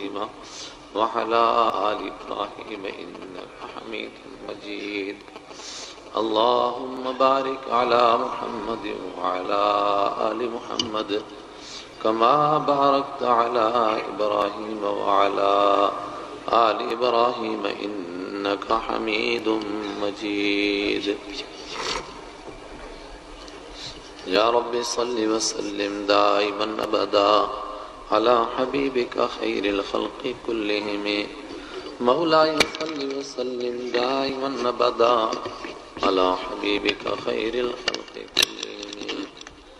إبراهيم وعلى آل إبراهيم إنك حميد مجيد اللهم بارك على محمد وعلى آل محمد كما باركت على إبراهيم وعلى آل إبراهيم إنك حميد مجيد يا رب صل وسلم دائما أبدا على حبيبك خير الخلق كلهم مولاي صل وسلم دائما أبدا على حبيبك خير الخلق كلهم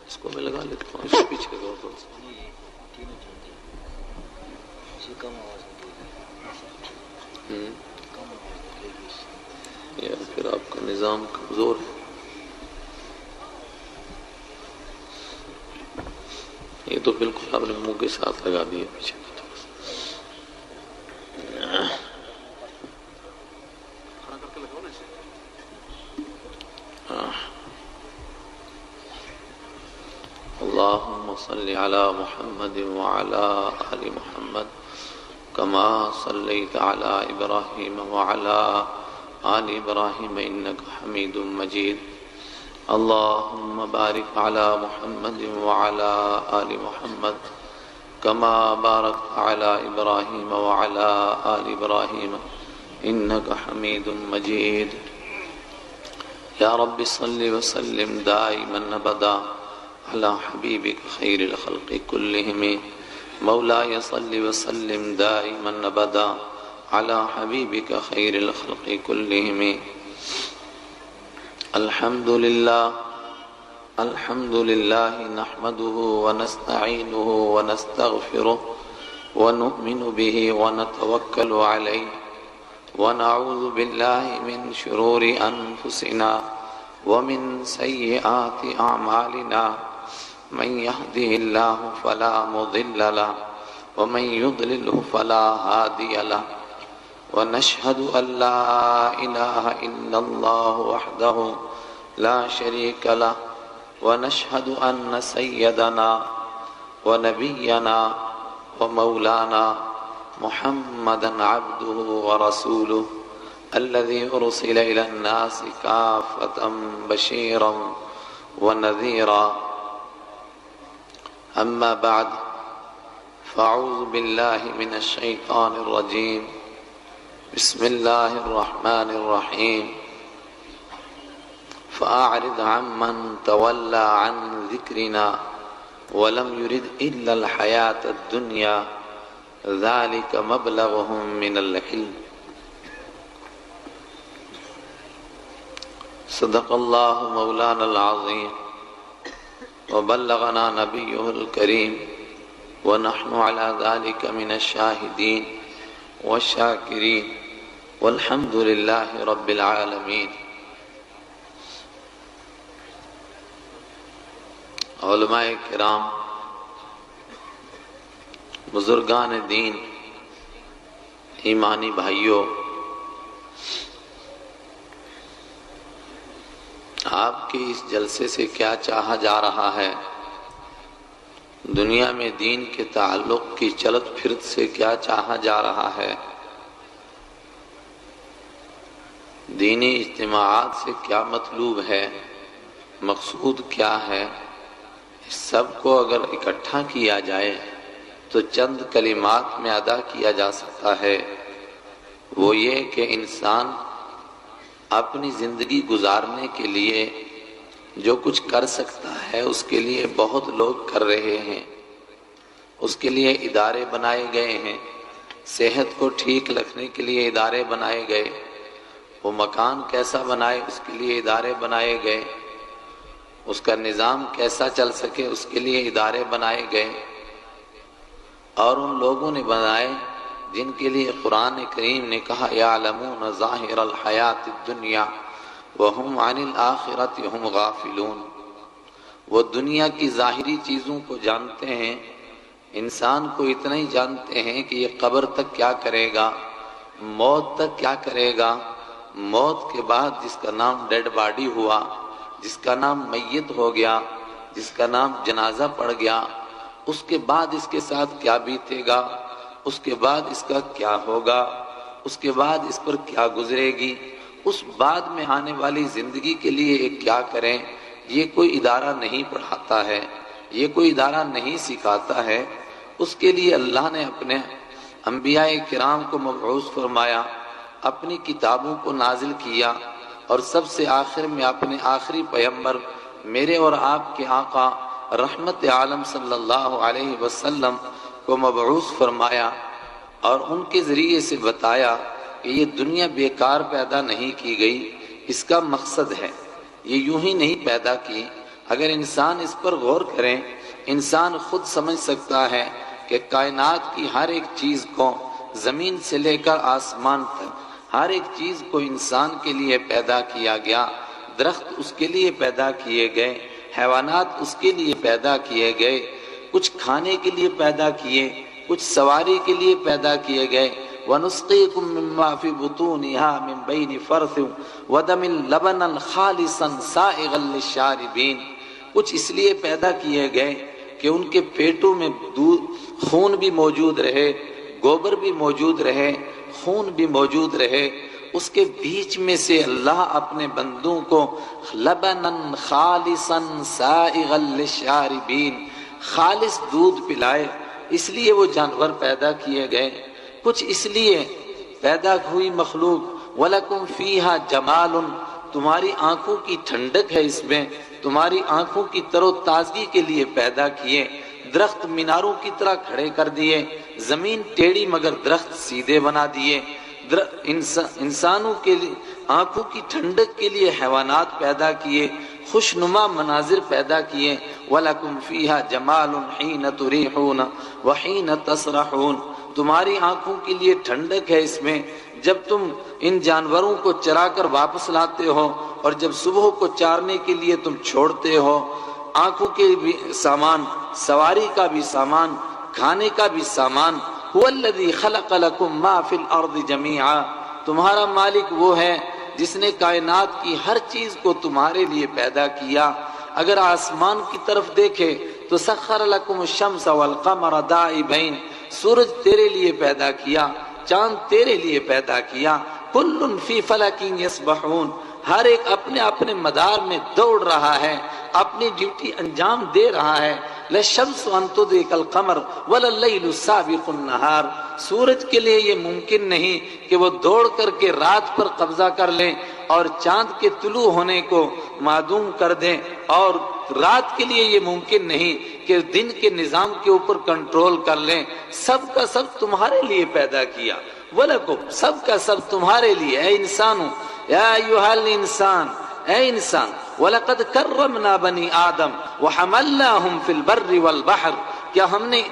اس کو میں لگا لیتا ہوں اس کے پیچھے غور کرو یا پھر آپ کا نظام کمزور ہے یہ تو بالکل آپ نے منہ کے ساتھ لگا دیا پیچھے اللهم صل على محمد وعلى آل محمد كما صليت على إبراهيم وعلى آل إبراهيم إنك حميد مجيد اللهم بارك على محمد وعلى آل محمد كما باركت على إبراهيم وعلى آل إبراهيم إنك حميد مجيد يا رب صل وسلم دائما أبدا على حبيبك خير الخلق كلهم مولاي صل وسلم دائما أبدا على حبيبك خير الخلق كلهم الحمد لله نحمده ونستعينه ونستغفره ونؤمن به ونتوكل عليه ونعوذ بالله من شرور أنفسنا ومن سيئات أعمالنا من يهده الله فلا مضل له ومن يضلله فلا هادي له ونشهد أن لا إله إلا الله وحده لا شريك له ونشهد أن سيدنا ونبينا ومولانا محمدا عبده ورسوله الذي أرسل إلى الناس كافة بشيرا ونذيرا أما بعد فأعوذ بالله من الشيطان الرجيم بسم الله الرحمن الرحيم فأعرض عمن تولى عن ذكرنا ولم يرد إلا الحياة الدنيا ذلك مبلغهم من العلم صدق الله مولانا العظيم وبلغنا نبيه الكريم ونحن على ذلك من الشاهدين والشاكرين والحمد لله رب العالمين علماء کرام بزرگان دین ایمانی بھائیوں آپ کے اس جلسے سے کیا چاہا جا رہا ہے دنیا میں دین کے تعلق کی چلت پھرت سے کیا چاہا جا رہا ہے دینی اجتماعات سے کیا مطلوب ہے مقصود کیا ہے اس سب کو اگر اکٹھا کیا جائے تو چند کلمات میں ادا کیا جا سکتا ہے وہ یہ کہ انسان اپنی زندگی گزارنے کے لیے جو کچھ کر سکتا ہے اس کے لیے بہت لوگ کر رہے ہیں اس کے لیے ادارے بنائے گئے ہیں صحت کو ٹھیک رکھنے کے لیے ادارے بنائے گئے وہ مکان کیسا بنائے اس کے لیے ادارے بنائے گئے اس کا نظام کیسا چل سکے اس کے لیے ادارے بنائے گئے اور ان لوگوں نے بنائے جن کے لیے قرآن کریم نے کہا یعلمون ظاہر الحیات الدنیا وہم عن الآخرۃ ہم غافلون وہ دنیا کی ظاہری چیزوں کو جانتے ہیں انسان کو اتنا ہی جانتے ہیں کہ یہ قبر تک کیا کرے گا موت تک کیا کرے گا موت کے بعد جس کا نام ڈیڈ باڈی ہوا جس کا نام میت ہو گیا جس کا نام جنازہ پڑ گیا اس کے بعد اس کے ساتھ کیا بیتے گا اس کے بعد اس کا کیا ہوگا، اس کے بعد اس پر کیا گزرے گی، اس بعد میں آنے والی زندگی کے لیے کیا کریں، یہ کوئی ادارہ نہیں پڑھاتا ہے، یہ کوئی ادارہ نہیں سکھاتا ہے۔ اس کے لیے اللہ نے اپنے انبیاء کرام کو مبعوث فرمایا، اپنی کتابوں کو نازل کیا، اور سب سے آخر میں اپنے آخری پیغمبر میرے اور آپ کے آقا رحمت عالم صلی اللہ علیہ وسلم کو مبعوث فرمایا، اور ان کے ذریعے سے بتایا کہ یہ دنیا بیکار پیدا نہیں کی گئی، اس کا مقصد ہے، یہ یوں ہی نہیں پیدا کی۔ اگر انسان اس پر غور کریں، انسان خود سمجھ سکتا ہے کہ کائنات کی ہر ایک چیز کو، زمین سے لے کر آسمان تک، ہر ایک چیز کو انسان کے لیے پیدا کیا گیا۔ درخت اس کے لیے پیدا کیے گئے، حیوانات اس کے لیے پیدا کیے گئے، کچھ کھانے کے لیے پیدا کیے، کچھ سواری کے لیے پیدا کیے گئے۔ وَنُسْقِيكُم مِّمَّا فِي بُطُونِهَا مِن بَيْنِ فَرْثٍ وَدَمٍ لَبَنًا خَالِصًا سَائِغًا لِّلشَّارِبِينَ۔ کچھ اس لیے پیدا کیے گئے کہ ان کے پیٹوں میں خون بھی موجود رہے، گوبر بھی موجود رہے، خون بھی موجود رہے۔ اس کے بیچ میں سے اللہ اپنے بندوں کو لبناً خالصاً سائغاً للشاربین، خالص دودھ پلائے، اس لیے وہ جانور پیدا کیے گئے۔ کچھ اس لیے پیدا ہوئی مخلوق وَلَكُمْ فِيهَا جَمَالٌ، تمہاری آنکھوں کی ٹھنڈک ہے اس میں، تمہاری آنکھوں کی تر و تازگی کے لیے پیدا کیے۔ درخت میناروں کی طرح کھڑے کر دیے، زمین ٹیڑھی مگر درخت سیدھے بنا دیے۔ انسانوں کے لیے آنکھوں کی ٹھنڈک کے لیے حیوانات پیدا کیے، خوشنما مناظر پیدا کیے۔ وَلَكُمْ فِيهَا جَمَالٌ حِينَ تُرِيحُونَ وَحِينَ تَسْرَحُونَ، تمہاری آنکھوں کے لیے ٹھنڈک ہے اس میں جب تم ان جانوروں کو چرا کر واپس لاتے ہو، اور جب صبح کو چارنے کے لیے تم چھوڑتے ہو۔ آنکھوں کے بھی سامان، سواری کا بھی سامان، کھانے کا بھی سامان۔ هو الذی خلق لکم ما فی الارض جمیعا، تمہارا مالک وہ ہے جس نے کائنات کی ہر چیز کو تمہارے لیے پیدا کیا۔ اگر آسمان کی طرف دیکھے تو سخر لکم الشمس والقمر دائبین، سورج تیرے لیے پیدا کیا، چاند تیرے لیے پیدا کیا۔ کل فی فلک یسبحون، ہر ایک اپنے اپنے مدار میں دوڑ رہا ہے، اپنی ڈیوٹی انجام دے رہا ہے۔ لَلشَّمْسُ أَن تُدْرِكَ الْقَمَرَ وَلَا اللَّيْلُ سَابِقُ النَّهَارِ، سورج کے لیے یہ ممکن نہیں کہ وہ دوڑ کر کے رات پر قبضہ کر لیں اور چاند کے طلوع ہونے کو معدوم کر دیں، اور رات کے لیے یہ ممکن نہیں کہ دن کے نظام کے اوپر کنٹرول کر لیں۔ سب کا سب تمہارے لیے پیدا کیا۔ وَلَكُمْ، سب کا سب تمہارے لیے۔ اے انسانوں، یا ایھا الانسان، اے انسان، وَلَقَدْ كَرَّمْنَا بَنِي آدَمَ وَحَمَلْنَاهُمْ فِي الْبَرِّ وَالْبَحْرِ، کیا ہم نے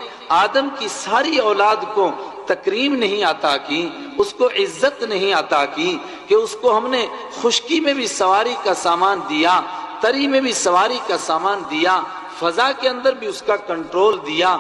آدم کی ساری اولاد کو تکریم نہیں عطا کی، اس کو عزت نہیں عطا کی کہ اس کو ہم نے خشکی میں بھی سواری کا سامان دیا، تری میں بھی سواری کا سامان دیا، فضا کے اندر بھی اس کا کنٹرول دیا،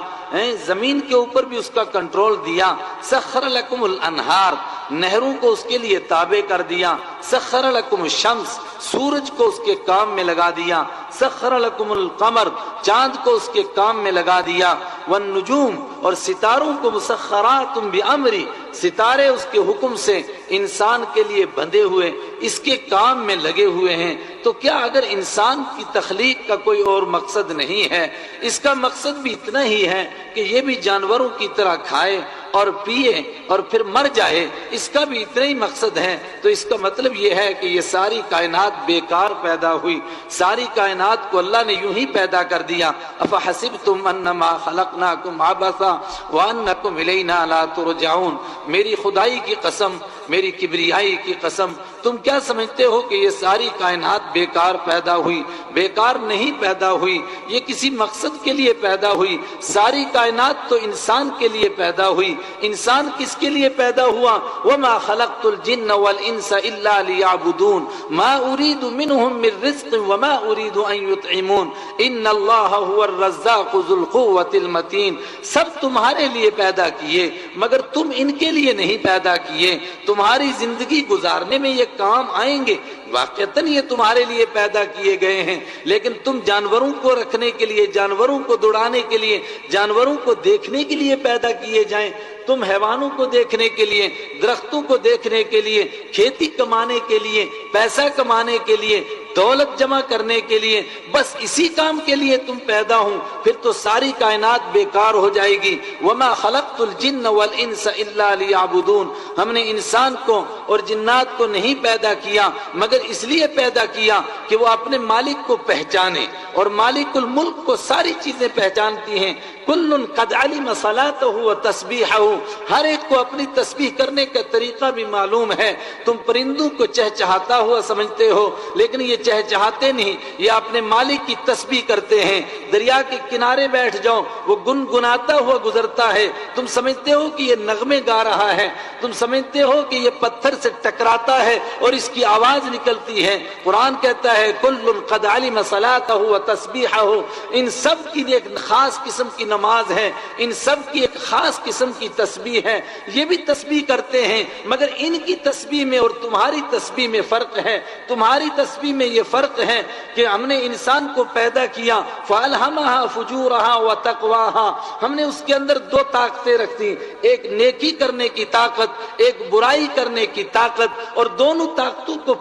زمین کے اوپر بھی اس کا کنٹرول دیا۔ سخر لکم الانہار، نہروں کو اس کے لیے تابع کر دیا۔ سخر لکم الشمس، سورج کو اس کے کام میں لگا دیا۔ سخر لکم القمر، چاند کو اس کے کام میں لگا دیا۔ والنجوم، اور ستاروں کو مسخرات بامری، ستارے اس کے حکم سے انسان کے لیے بندھے ہوئے، اس کے کام میں لگے ہوئے ہیں۔ تو کیا اگر انسان کی تخلیق کا کوئی اور مقصد نہیں ہے؟ اس کا مقصد بھی اتنا ہی ہے کہ یہ بھی جانوروں کی طرح کھائے اور پیے اور پھر مر جائے، اس کا بھی اتنا ہی مقصد ہے۔ تو اس کا مطلب یہ ہے کہ یہ ساری کائنات بیکار پیدا ہوئی، ساری کائنات کو اللہ نے یوں ہی پیدا کر دیا۔ افحسبتم انما خلقناکم عبثا وانکم الینا لا ترجعون، میری خدائی کی قسم، میری کبریائی کی قسم، تم کیا سمجھتے ہو کہ یہ ساری کائنات بیکار پیدا ہوئی؟ بیکار نہیں پیدا ہوئی، یہ کسی مقصد کے لیے پیدا ہوئی۔ ساری کائنات تو انسان کے لیے پیدا ہوئی۔ انسان کس کے لیے پیدا ہوا؟ وما خلقت الجن والانس الا ليعبدون ما اريد منهم من رزق وما اريد ان يطعمون ان الله هو الرزاق ذو القوة المتين، سب تمہارے لیے پیدا کیے مگر تم ان کے لیے نہیں پیدا کیے۔ تمہاری زندگی گزارنے میں یہ کام آئیں گے واقعتاً یہ تمہارے لیے پیدا کیے گئے ہیں، لیکن تم جانوروں کو رکھنے کے لیے، جانوروں کو دوڑانے کے لیے، جانوروں کو دیکھنے کے لیے پیدا کیے جائیں۔ تم حیوانوں کو دیکھنے کے لیے، درختوں کو دیکھنے کے لیے، کھیتی کمانے کے لیے، پیسہ کمانے کے لیے، دولت جمع کرنے کے لیے، بس اسی کام کے لیے تم پیدا ہوں، پھر تو ساری کائنات بیکار ہو جائے گی۔ وَمَا خَلَقْتُ الْجِنَّ وَالْإِنسَ إِلَّا لِيَعْبُدُونَ، ہم نے انسان کو اور جنات کو نہیں پیدا کیا مگر اس لیے پیدا کیا کہ وہ اپنے مالک کو پہچانے، اور مالک الملک کو ساری چیزیں پہچانتی ہیں۔ کل قد علم صلاته وتسبیحه، ہر ایک کو اپنی تسبیح کرنے کا طریقہ بھی معلوم ہے۔ تم پرندوں کو چہچہاتا ہوا سمجھتے ہو، لیکن یہ چہچہاتے نہیں، یہ اپنے مالک کی تسبیح کرتے ہیں۔ دریا کے کنارے بیٹھ جاؤ، وہ گنگناتا ہوا گزرتا ہے، تم سمجھتے ہو کہ یہ نغمے گا رہا ہے، تم سمجھتے ہو کہ یہ پتھر سے ٹکراتا ہے اور اس کی آواز نکلتی ہے۔ قرآن کہتا ہے کل قد علم صلاته وتسبیحه، ان سب کی ایک خاص قسم کی نماز ہے، ان سب کی ایک خاص قسم کی تسبیح ہے۔ یہ بھی تسبیح کرتے ہیں مگر ان کی تسبیح میں اور تمہاری تسبیح میں فرق ہے۔ تمہاری تسبیح میں یہ فرق ہے کہ ہم نے انسان کو پیدا کیا، فَأَلْهَمَهَا فُجُورَهَا وَتَقْوَاهَا، ہم نے اس کے اندر دو طاقتیں رکھی، ایک نیکی کرنے کی طاقت، ایک برائی کرنے کی طاقت، اور دونوں طاقتوں کو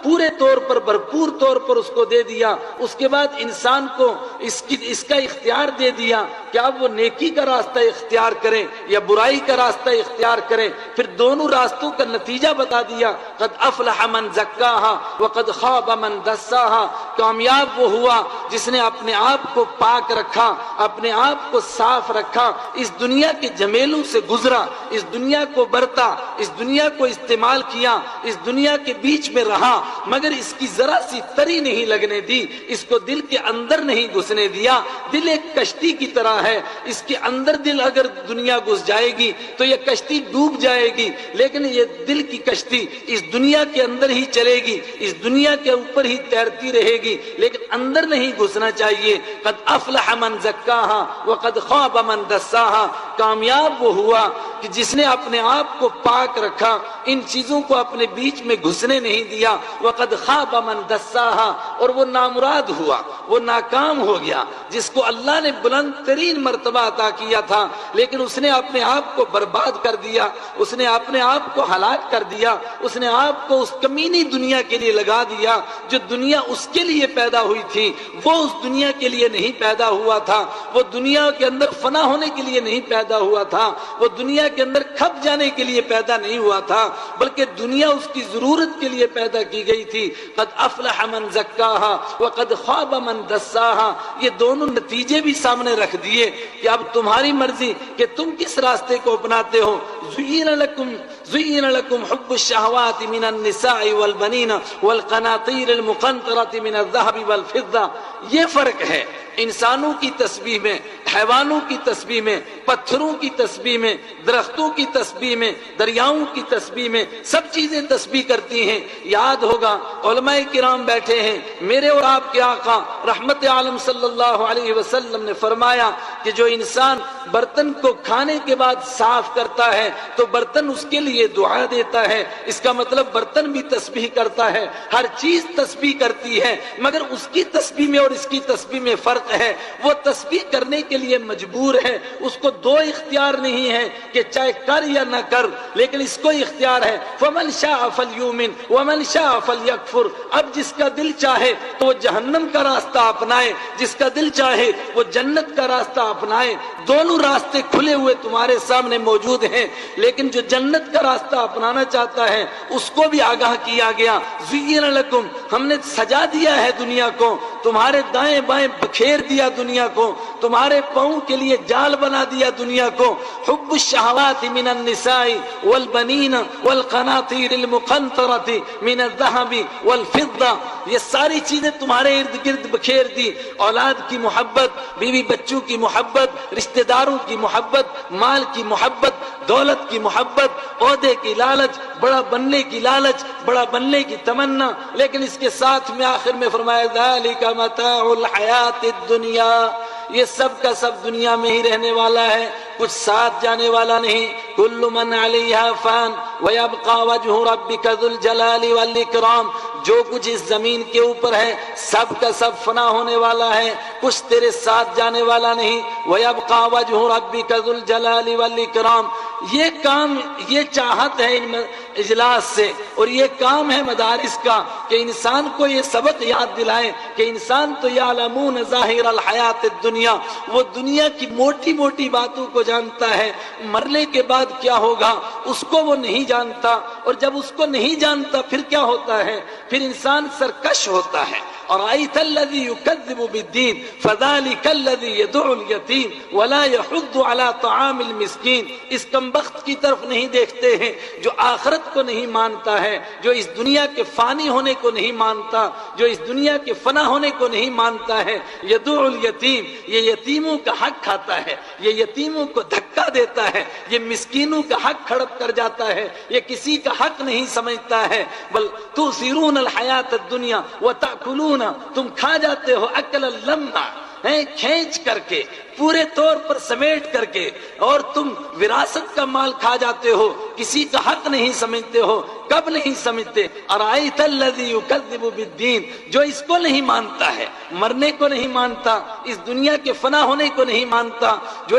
پورے طور پر بھرپور طور پر اس کو دے دیا۔ اس کے بعد انسان کو اس کا اختیار دے دیا کہ اب وہ نیکی کا راستہ اختیار کریں یا برائی کا راستہ اختیار کریں، پھر دونوں راستوں کا نتیجہ بتا دیا۔ قد افلح من زکاها وقد خاب من دساها، کامیاب وہ ہوا جس نے اپنے آپ کو پاک رکھا، اپنے آپ کو صاف رکھا، اس دنیا کے جھمیلوں سے گزرا، اس دنیا کو برتا، اس دنیا کو استعمال کیا، اس دنیا کے بیچ میں رہا، مگر اس کی ذرا سی تری نہیں لگنے دی، اس کو دل کے اندر نہیں گھسنے دیا۔ دل ایک کشتی کی طرح ہے، اس کے اندر دل اگر دنیا گھس جائے گی تو یہ کشتی ڈوب جائے گی، لیکن یہ دل کی کشتی اس دنیا کے اندر ہی چلے گی، اس دنیا کے اوپر ہی تیرتی رہے گی، لیکن اندر نہیں گھسنا چاہیے۔ قد افلح من زکاها وقد خاب من دساها، کامیاب وہ ہوا کہ جس نے اپنے آپ کو پاک رکھا، ان چیزوں کو اپنے بیچ میں گھسنے نہیں دیا۔ وقد خاب من دساها، اور وہ نامراد ہوا، وہ ناکام ہو گیا جس کو اللہ نے بلند ترین مرتبہ عطا کیا تھا، لیکن اس نے اپنے آپ کو برباد کر دیا، اس نے اپنے آپ کو ہلاک کر دیا، اس نے آپ کو اس کمینی دنیا کے لیے لگا دیا۔ جو دنیا اس کے لیے پیدا ہوئی تھی وہ اس دنیا کے لیے نہیں پیدا ہوا تھا، وہ دنیا کے اندر فنا ہونے کے لیے نہیں پیدا ہوا تھا، وہ دنیا کے اندر کھپ جانے کے لیے پیدا نہیں ہوا تھا، بلکہ دنیا اس کی ضرورت کے لیے پیدا کی گئی تھی۔ قد افلح من زکاها وقد خاب من دساها، یہ دونوں نتیجے بھی سامنے رکھ دیے کہ اب تمہاری مرضی کہ تم کس راستے کو اپناتے ہو۔ زین لکم حب الشہوات من النساء والبنین والقناطیر المقنطرة من الذهب والفضة، یہ فرق ہے انسانوں کی تسبیح میں، حیوانوں کی تسبیح میں، پتھروں کی تسبیح میں، درختوں کی تسبیح میں، دریاؤں کی تسبیح میں، سب چیزیں تسبیح کرتی ہیں۔ یاد ہوگا علماء کرام بیٹھے ہیں، میرے اور آپ کے آقا رحمت عالم صلی اللہ علیہ وسلم نے فرمایا کہ جو انسان برتن کو کھانے کے بعد صاف کرتا ہے تو برتن اس کے لیے دعا دیتا ہے، اس کا مطلب برتن بھی تسبیح کرتا ہے، ہر چیز تسبیح کرتی ہے، مگر اس کی تسبیح میں اور اس کی تسبیح میں فرق ہے۔ وہ تسبیح کرنے کے لیے مجبور ہے، اس کو دو اختیار نہیں ہے کہ چاہے کر یا نہ کر، لیکن اس کو اختیار ہے فَمَنْ شَاءَ فَلْيُؤْمِنْ وَمَنْ شَاءَ فَلْيَكْفُرْ، اب جس کا دل چاہے تو وہ جہنم کا راستہ اپنائے، جس کا دل چاہے وہ جنت کا راستہ اپنائے، دونوں راستے کھلے ہوئے تمہارے سامنے موجود ہیں، لیکن جو جنت کا راستہ اپنانا چاہتا ہے اس کو بھی آگاہ کیا گیا۔ زُيِّنَ لَكُمْ، ہم نے سجا دیا ہے دنیا کو، تمہارے دائیں بائیں بکھیر دیا دنیا کو، تمہارے پاؤں کے لیے جال بنا دیا دنیا کو۔ حب الشہوات من النساء والبنین والقناطیر المقنطرة من الذهب والفضة، یہ ساری چیزیں تمہارے ارد گرد بکھیر دی۔ اولاد کی محبت، بیوی بچوں کی محبت، رشتہ داروں کی محبت، مال کی محبت، دولت کی محبت، عہدے کی لالچ، بڑا بننے کی لالچ، بڑا بننے کی تمنا، لیکن اس کے ساتھ میں آخر میں فرمایا ذالک متاع الحیات الدنیا، یہ سب کا سب دنیا میں ہی رہنے والا ہے، کچھ ساتھ جانے والا نہیں۔ کل من علیہا فان ویبقى وجہ ربک ذو الجلال والاکرام، جو کچھ اس زمین کے اوپر ہے سب کا سب فنا ہونے والا ہے، کچھ تیرے ساتھ جانے والا نہیں۔ وَيَبْقَى وَجْهُ رَبِّكَ ذُو الْجَلَالِ وَالْإِكْرَامِ، یہ کام، یہ چاہت ہے ان اجلاس سے، اور یہ کام ہے مدارس کا کہ انسان کو یہ سبق یاد دلائیں کہ انسان تو یعلمون ظاہر الحیات الدنیا، وہ دنیا کی موٹی موٹی باتوں کو جانتا ہے، مرنے کے بعد کیا ہوگا اس کو وہ نہیں جانتا، اور جب اس کو نہیں جانتا پھر کیا ہوتا ہے، پھر انسان سرکش ہوتا ہے۔ أرأيت الذي يكذب بالدين فذلك الذي يدعو اليتيم ولا يحض على طعام المسكين، اس کم بخت کی طرف نہیں دیکھتے ہیں جو آخرت کو نہیں مانتا ہے، جو اس دنیا کے فانی ہونے کو نہیں مانتا، جو اس دنیا کے فنا ہونے کو نہیں مانتا ہے۔ يدعو اليتيم، یہ یتیموں کا حق کھاتا ہے، یہ یتیموں کو دھکا دیتا ہے، یہ مسکینوں کا حق ہڑپ کر جاتا ہے، یہ کسی کا حق نہیں سمجھتا ہے۔ بل تؤثرون الحیات الدنیا وتأکلون، تم کھا جاتے ہو اکل اللمہ، کھینچ کر کے، پورے طور پر سمیٹ کر کے، اور تم وراثت کا مال کھا جاتے ہو، کسی کا حق نہیں سمجھتے ہو۔ کب نہیں سمجھتے؟ ارائیت الذی یکذب بالدین، جو اس کو نہیں مانتا ہے، مرنے کو نہیں مانتا، اس دنیا کے فنا ہونے کو نہیں مانتا، جو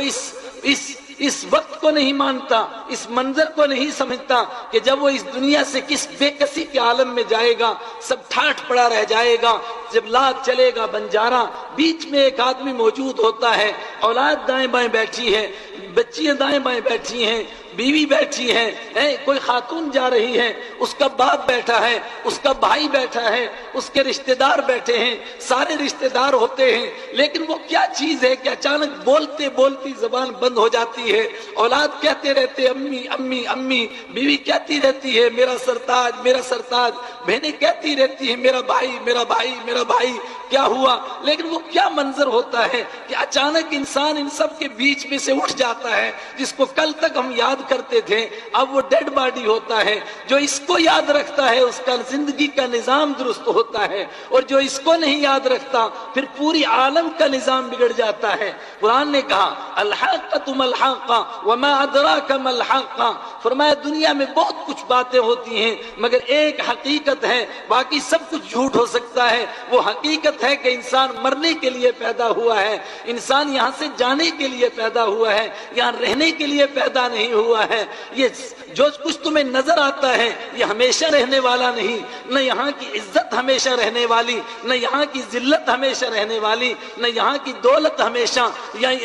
اس وقت کو نہیں مانتا، اس منظر کو نہیں سمجھتا کہ جب وہ اس دنیا سے کس بے کسی کے عالم میں جائے گا، سب ٹھاٹھ پڑا رہ جائے گا، جب لات چلے گا بنجارا، بیچ میں ایک آدمی موجود ہوتا ہے، اولاد دائیں بائیں بیٹھی ہے، بچیاں دائیں بائیں بیٹھی ہیں، بیوی بیٹھی ہے، کوئی خاتون جا رہی ہے، اس کا باپ بیٹھا ہے، اس کا بھائی بیٹھا ہے، اس کے رشتہ دار بیٹھے ہیں، سارے رشتہ دار ہوتے ہیں، لیکن وہ کیا چیز ہے کہ اچانک بولتے بولتی زبان بند ہو جاتی ہے، اولاد کہتے رہتے امی امی امی، بیوی کہتی رہتی ہے میرا سرتاج میرا سرتاج، بہنیں کہتی رہتی ہیں میرا بھائی میرا بھائی میرا بھائی، کیا ہوا؟ لیکن وہ کیا منظر ہوتا ہے کہ اچانک انسان ان سب کے بیچ میں سے اٹھ جاتا ہے، جس کو کل تک ہم یاد کرتے تھے اب وہ ڈیڈ باڈی ہوتا ہے، جو اس کو یاد رکھتا ہے اس کا زندگی کا نظام درست ہوتا ہے، اور جو اس کو نہیں یاد رکھتا پھر پوری عالم کا نظام بگڑ جاتا ہے۔ قرآن نے کہا الحاقۃ ما الحاقہ وما ادراک ما الحاقہ، فرمایا دنیا میں بہت کچھ باتیں ہوتی ہیں مگر ایک حقیقت ہے، باقی سب کچھ جھوٹ ہو سکتا ہے۔ وہ حقیقت ہے کہ انسان مرنے کے لیے پیدا ہوا ہے، انسان یہاں سے جانے کے لیے پیدا ہوا ہے، یہاں رہنے کے لیے پیدا نہیں ہوا ہے۔ یہ جو کچھ تمہیں نظر آتا ہے یہ ہمیشہ رہنے والا نہیں، نہ یہاں کی عزت ہمیشہ رہنے والی، نہ یہاں کی ذلت ہمیشہ رہنے والی، نہ یہاں کی دولت ہمیشہ،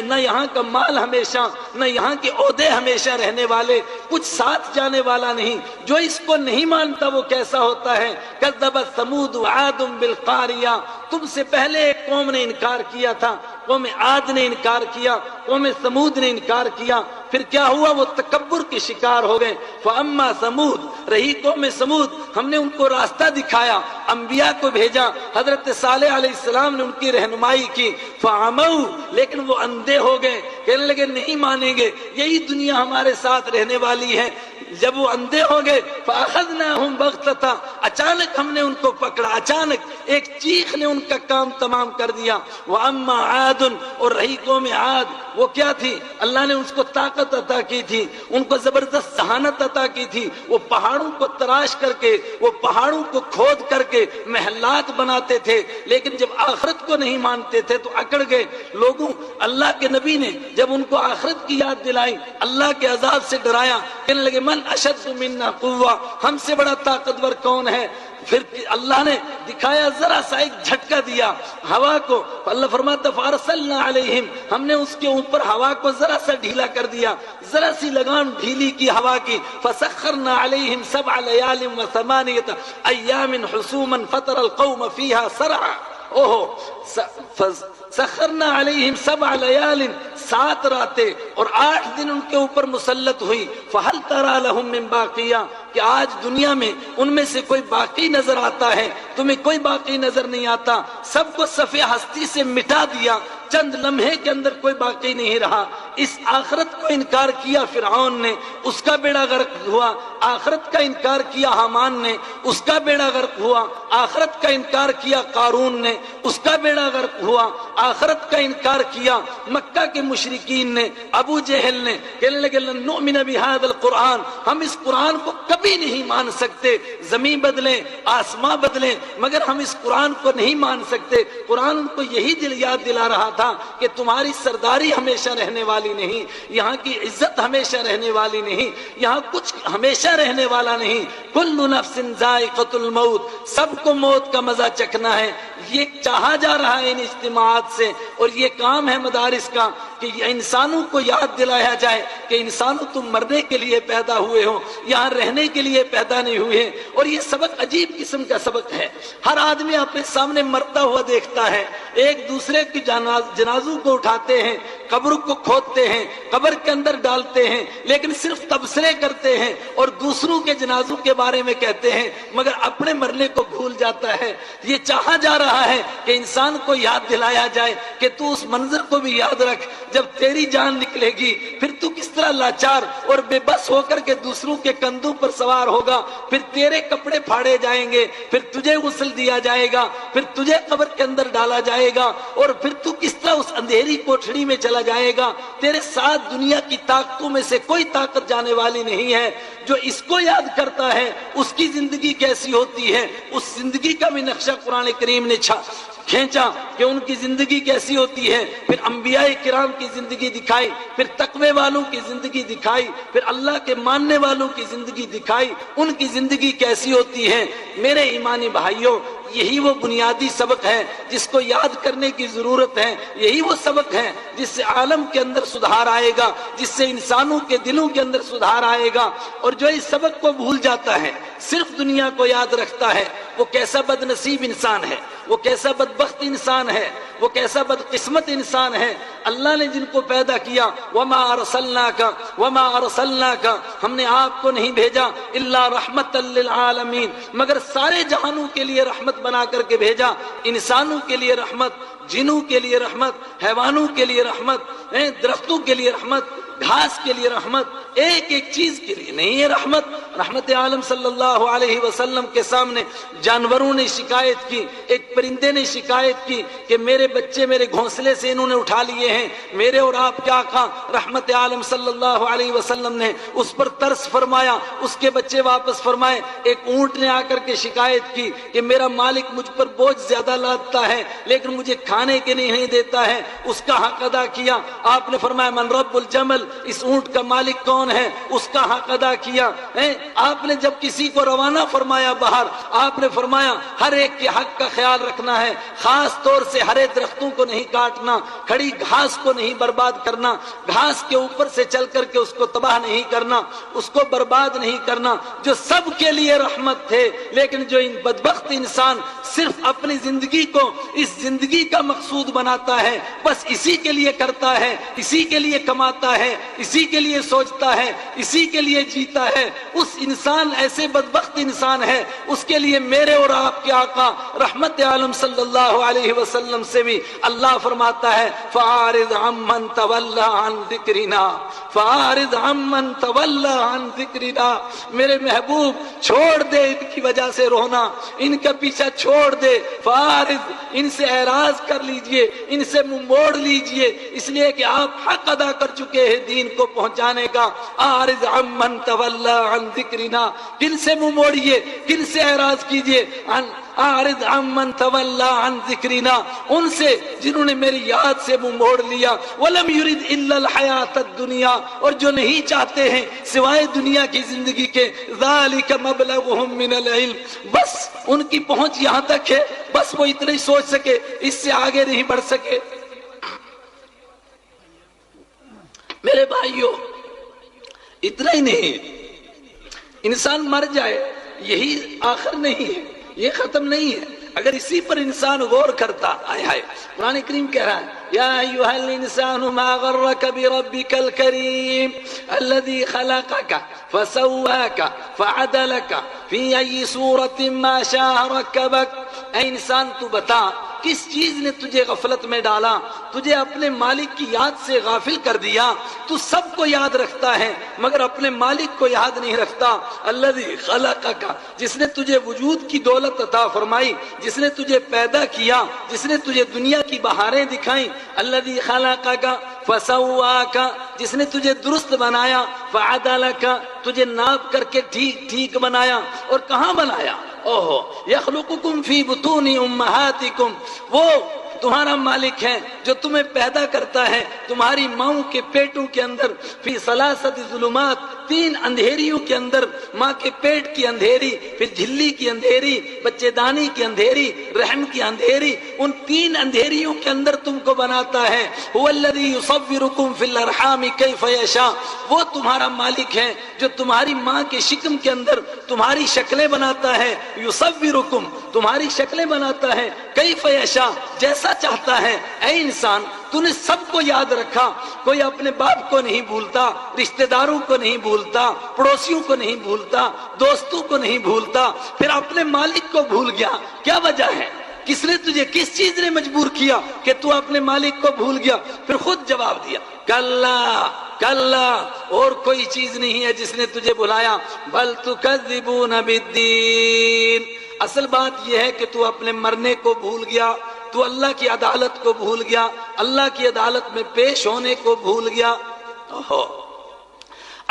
نہ یہاں کا مال ہمیشہ، نہ یہاں کے عہدے ہمیشہ رہنے والے، کچھ ساتھ جانے والا نہیں۔ جو اس کو نہیں مانتا وہ کیسا ہوتا ہے؟ کذبت ثمود وعاد بالقاریہ، تم سے پہلے ایک قوم نے انکار کیا تھا، قوم عاد نے انکار کیا، قوم ثمود نے انکار کیا، پھر کیا ہوا؟ وہ تکبر کے شکار ہو گئے۔ فاما ثمود، رہی قوم ثمود، ہم نے ان کو راستہ دکھایا، انبیاء کو بھیجا، حضرت صالح علیہ السلام نے ان کی رہنمائی کی، فعموا، لیکن وہ اندھے ہو گئے، کہنے لگے نہیں مانیں گے، یہی دنیا ہمارے ساتھ رہنے والی ہے۔ جب وہ اندھے ہو گئے فاخذناہم بغتۃ، اچانک ہم نے ان کو پکڑا، اچانک ایک چیخ نے ان کا کام تمام کر دیا۔ واما عاد، اور رہی قوم عاد، وہ کیا تھی؟ اللہ نے اس کو طاقت عطا کی تھی، ان کو زبردست ذہانت عطا کی تھی، وہ پہاڑوں کو تراش کر کے، وہ پہاڑوں کو کھود کر کے محلات بناتے تھے، لیکن جب آخرت کو نہیں مانتے تھے تو اکڑ گئے لوگوں۔ اللہ کے نبی نے جب ان کو آخرت کی یاد دلائی، اللہ کے عذاب سے ڈرایا، کہنے لگے من اشد منا قوہ، ہم سے بڑا طاقتور کون ہے؟ پھر اللہ نے دکھایا، ذرا سا ایک جھٹکا دیا ہوا کو، اللہ فرماتا فارسلنا علیہم، ہم نے اس کے اوپر ہوا کو ذرا سا ڈھیلا کر دیا، ذرا سی لگام ڈھیلی کی ہوا کی، فسخرنا علیہم 7 لیال و8 ایام حسوما فطر القوم فیہا سرعا، سخرنا علیہم 7 لیال، 7 راتیں اور 8 دن ان کے اوپر مسلط ہوئی، فہل تری لہم من باقیہ، کہ آج دنیا میں ان میں سے کوئی باقی نظر آتا ہے؟ تمہیں کوئی باقی نظر نہیں آتا، سب کو صفحہ ہستی سے مٹا دیا، چند لمحے کے اندر کوئی باقی نہیں رہا۔ اس آخرت کو انکار کیا فرعون نے، اس کا بیڑا غرق ہوا، آخرت کا انکار کیا حامان نے، اس کا بیڑا غرق ہوا، آخرت کا انکار کیا قارون نے، اس کا بیڑا غرق ہوا، آخرت کا انکار کیا۔ مکہ کے مشرکین نے، ابو جہل نے کہنے لگے لن نؤمن بہذا القرآن، ہم اس قرآن کو کبھی نہیں مان سکتے، زمین بدلیں آسمان بدلیں مگر ہم اس قرآن کو نہیں مان سکتے۔ قرآن ان کو یہی یاد دلا رہا تھا کہ تمہاری سرداری ہمیشہ رہنے والی نہیں، یہاں کی عزت ہمیشہ رہنے والی نہیں، یہاں کچھ ہمیشہ رہنے والا نہیں، کل نفس ذائقۃ الموت، سب کو موت کا مزہ چکھنا ہے۔ یہ چاہا جا رہا ہے ان اجتماعات سے، اور یہ کام ہے مدارس کا کہ انسانوں کو یاد دلایا جائے کہ انسانوں تم مرنے کے لیے پیدا ہوئے ہو، یہاں رہنے کے لیے پیدا نہیں ہوئے۔ اور یہ سبق عجیب قسم کا سبق ہے، ہر آدمی اپنے سامنے مرتا ہوا دیکھتا ہے، ایک دوسرے کی جنازوں کو اٹھاتے ہیں، قبر کو کھودتے ہیں، قبر کے اندر ڈالتے ہیں، لیکن صرف تبصرے کرتے ہیں اور دوسروں کے جنازوں کے بارے میں کہتے ہیں، مگر اپنے مرنے کو بھول جاتا ہے۔ یہ چاہا جا رہا ہے کہ انسان کو یاد دلایا جائے کہ تو اس منظر کو بھی یاد رکھ، جب تیری جان نکلے گی پھر تو کس طرح لاچار اور بے بس ہو کر کے دوسروں کے کندھوں پر سوار ہوگا، پھر تیرے کپڑے پھاڑے جائیں گے، پھر تجھے غسل دیا جائے گا، پھر تجھے قبر کے اندر ڈالا جائے گا، اور پھر تو کس طرح اس اندھیری کوٹھڑی میں چلا جائے گا۔ تیرے ساتھ دنیا کی طاقتوں میں سے کوئی طاقت جانے والی نہیں ہے۔ جو اس کو یاد کرتا ہے اس کی زندگی کیسی ہوتی ہے، اس زندگی کا بھی نقشہ قرآن کریم نے کھینچا کہ ان کی زندگی کیسی ہوتی ہے۔ پھر انبیاء کرام کی زندگی دکھائی، پھر تقوی والوں کی زندگی دکھائی، پھر اللہ کے ماننے والوں کی زندگی دکھائی، ان کی زندگی کیسی ہوتی ہے۔ میرے ایمانی بھائیوں، یہی وہ بنیادی سبق ہے جس کو یاد کرنے کی ضرورت ہے، یہی وہ سبق ہے جس سے عالم کے اندر سدھار آئے گا، جس سے انسانوں کے دلوں کے اندر سدھار آئے گا۔ اور جو اس سبق کو بھول جاتا ہے، صرف دنیا کو یاد رکھتا ہے، وہ کیسا بد نصیب انسان ہے، وہ کیسا بدبخت انسان ہے، وہ کیسا بدقسمت انسان ہے۔ اللہ نے جن کو پیدا کیا، وما ارسلناک، ہم نے آپ کو نہیں بھیجا الا رحمت للعالمین، مگر سارے جہانوں کے لیے رحمت بنا کر کے بھیجا، انسانوں کے لیے رحمت، جنوں کے لیے رحمت، حیوانوں کے لیے رحمت، درختوں کے لیے رحمت، گھاس کے لیے رحمت، ایک ایک چیز کے لیے نہیں ہے رحمت۔ رحمت عالم صلی اللہ علیہ وسلم کے سامنے جانوروں نے شکایت کی، ایک پرندے نے شکایت کی کہ میرے بچے میرے گھونسلے سے انہوں نے اٹھا لیے ہیں، میرے اور آپ کیا کہا؟ رحمت عالم صلی اللہ علیہ وسلم نے اس پر ترس فرمایا، اس کے بچے واپس فرمائے۔ ایک اونٹ نے آ کر کے شکایت کی کہ میرا مالک مجھ پر بوجھ زیادہ لادتا ہے لیکن مجھے کھانے کے نہیں دیتا ہے، اس کا حق ادا کیا۔ آپ نے فرمایا من رب الجمل، اس اونٹ کا مالک کون ہے، اس کا حق ادا کیا۔ آپ نے جب کسی کو روانہ فرمایا باہر، آپ نے فرمایا ہر ایک کے حق کا خیال رکھنا ہے، خاص طور سے ہرے درختوں کو نہیں کاٹنا، کھڑی گھاس کو نہیں برباد کرنا، گھاس کے اوپر سے چل کر کے اس کو تباہ نہیں کرنا، اس کو برباد نہیں کرنا، جو سب کے لیے رحمت تھے۔ لیکن جو ان بدبخت انسان صرف اپنی زندگی کو اس زندگی کا مقصود بناتا ہے، بس اسی کے لیے کرتا ہے، اسی کے لیے کماتا ہے، اسی کے لیے سوچتا ہے، اسی کے لیے جیتا ہے، اس انسان ایسے بدبخت انسان ہے۔ اس کے لیے میرے اور آپ کے آقا رحمت عالم صلی اللہ علیہ وسلم سے بھی اللہ فرماتا ہے فَأَعْرِضْ عَمَّنْ تَوَلَّى عَنْ ذِكْرِنَا فَأَعْرِضْ عَمَّنْ تَوَلَّى عَنْ ذِكْرِنَا، میرے محبوب چھوڑ دے ان کی وجہ سے رونا، ان کا پیچھا چھوڑ دے، فَأَعْرِضْ، ان سے اعراض کر لیجئے، ان سے منہ موڑ لیجئے، اس لیے کہ آپ حق ادا کر چکے ہیں دین کو پہنچانے کا۔ اعرض عمن تولی عن ذکرنا، کن سے منہ موڑیے، کن سے اعراض کیجئے؟ اعرض عمن تولی عن ذکرنا، ان سے جنہوں نے میری یاد سے منہ موڑ لیا۔ ولم يرد الا الحیات الدنیا، اور جو نہیں چاہتے ہیں سوائے دنیا کی زندگی کے، ذالک مبلغهم من العلم، بس ان کی پہنچ یہاں تک ہے، بس وہ اتنا ہی سوچ سکے، اس سے آگے نہیں بڑھ سکے۔ میرے بھائیوں، اتنا ہی نہیں، انسان مر جائے یہی آخر نہیں ہے، یہ ختم نہیں ہے۔ اگر اسی پر انسان غور کرتا، آئے ہائے، قرآن کریم کہہ رہا ہے یا ایھا الانسان ما غرک بربک الکریم الذی خلقک فسواک فعدلک فی ای صورت ما شاء رکبک۔ اے انسان تو بتا کس چیز نے تجھے غفلت میں ڈالا؟ تجھے اپنے مالک کی یاد سے غافل کر دیا۔ تو سب کو یاد رکھتا ہے مگر اپنے مالک کو یاد نہیں رکھتا۔ الذی خلقک، جس نے تجھے وجود کی دولت عطا فرمائی، جس نے تجھے پیدا کیا، جس نے تجھے دنیا کی بہاریں دکھائیں۔ الذی خلقک فسواک، جس نے تجھے درست بنایا۔ فعدلک، تجھے ناپ کر کے ٹھیک بنایا۔ اور کہاں بنایا؟ اوہو، یخلقکم فی بطون امہاتکم، وہ تمہارا مالک ہے جو تمہیں پیدا کرتا ہے تمہاری ماؤں کے پیٹوں کے اندر، فی ثلاثت ظلمات، 3 اندھیریوں کے اندر، ماں کے پیٹ کی اندھیری، پھر جھلی کی اندھیری، بچے دانی کی اندھیری، رحم کی اندھیری، ان 3 اندھیریوں کے اندر تم کو بناتا ہے۔ هو الذی یصورکم فی الارحام کیف یشاء، وہ تمہارا مالک ہے جو تمہاری ماں کے شکم کے اندر تمہاری شکلیں بناتا ہے۔ یصورکم، تمہاری شکلیں بناتا ہے، کیف یشاء، جیسا چاہتا ہے۔ اے انسان، تو نے سب کو یاد رکھا، کوئی اپنے باپ کو نہیں بھولتا، رشتہ داروں کو نہیں بھولتا، پڑوسیوں کو نہیں بھولتا، دوستوں کو نہیں بھولتا، پھر اپنے مالک کو بھول گیا۔ کیا وجہ ہے؟ کس نے تجھے، کس چیز نے مجبور کیا کہ تو اپنے مالک کو بھول گیا؟ پھر خود جواب دیا، کلا کلا، اور کوئی چیز نہیں ہے جس نے تجھے بھلایا۔ بل تکذبون بالدین، اصل بات یہ ہے کہ تو اپنے مرنے کو بھول گیا، تو اللہ کی عدالت کو بھول گیا، اللہ کی عدالت میں پیش ہونے کو بھول گیا۔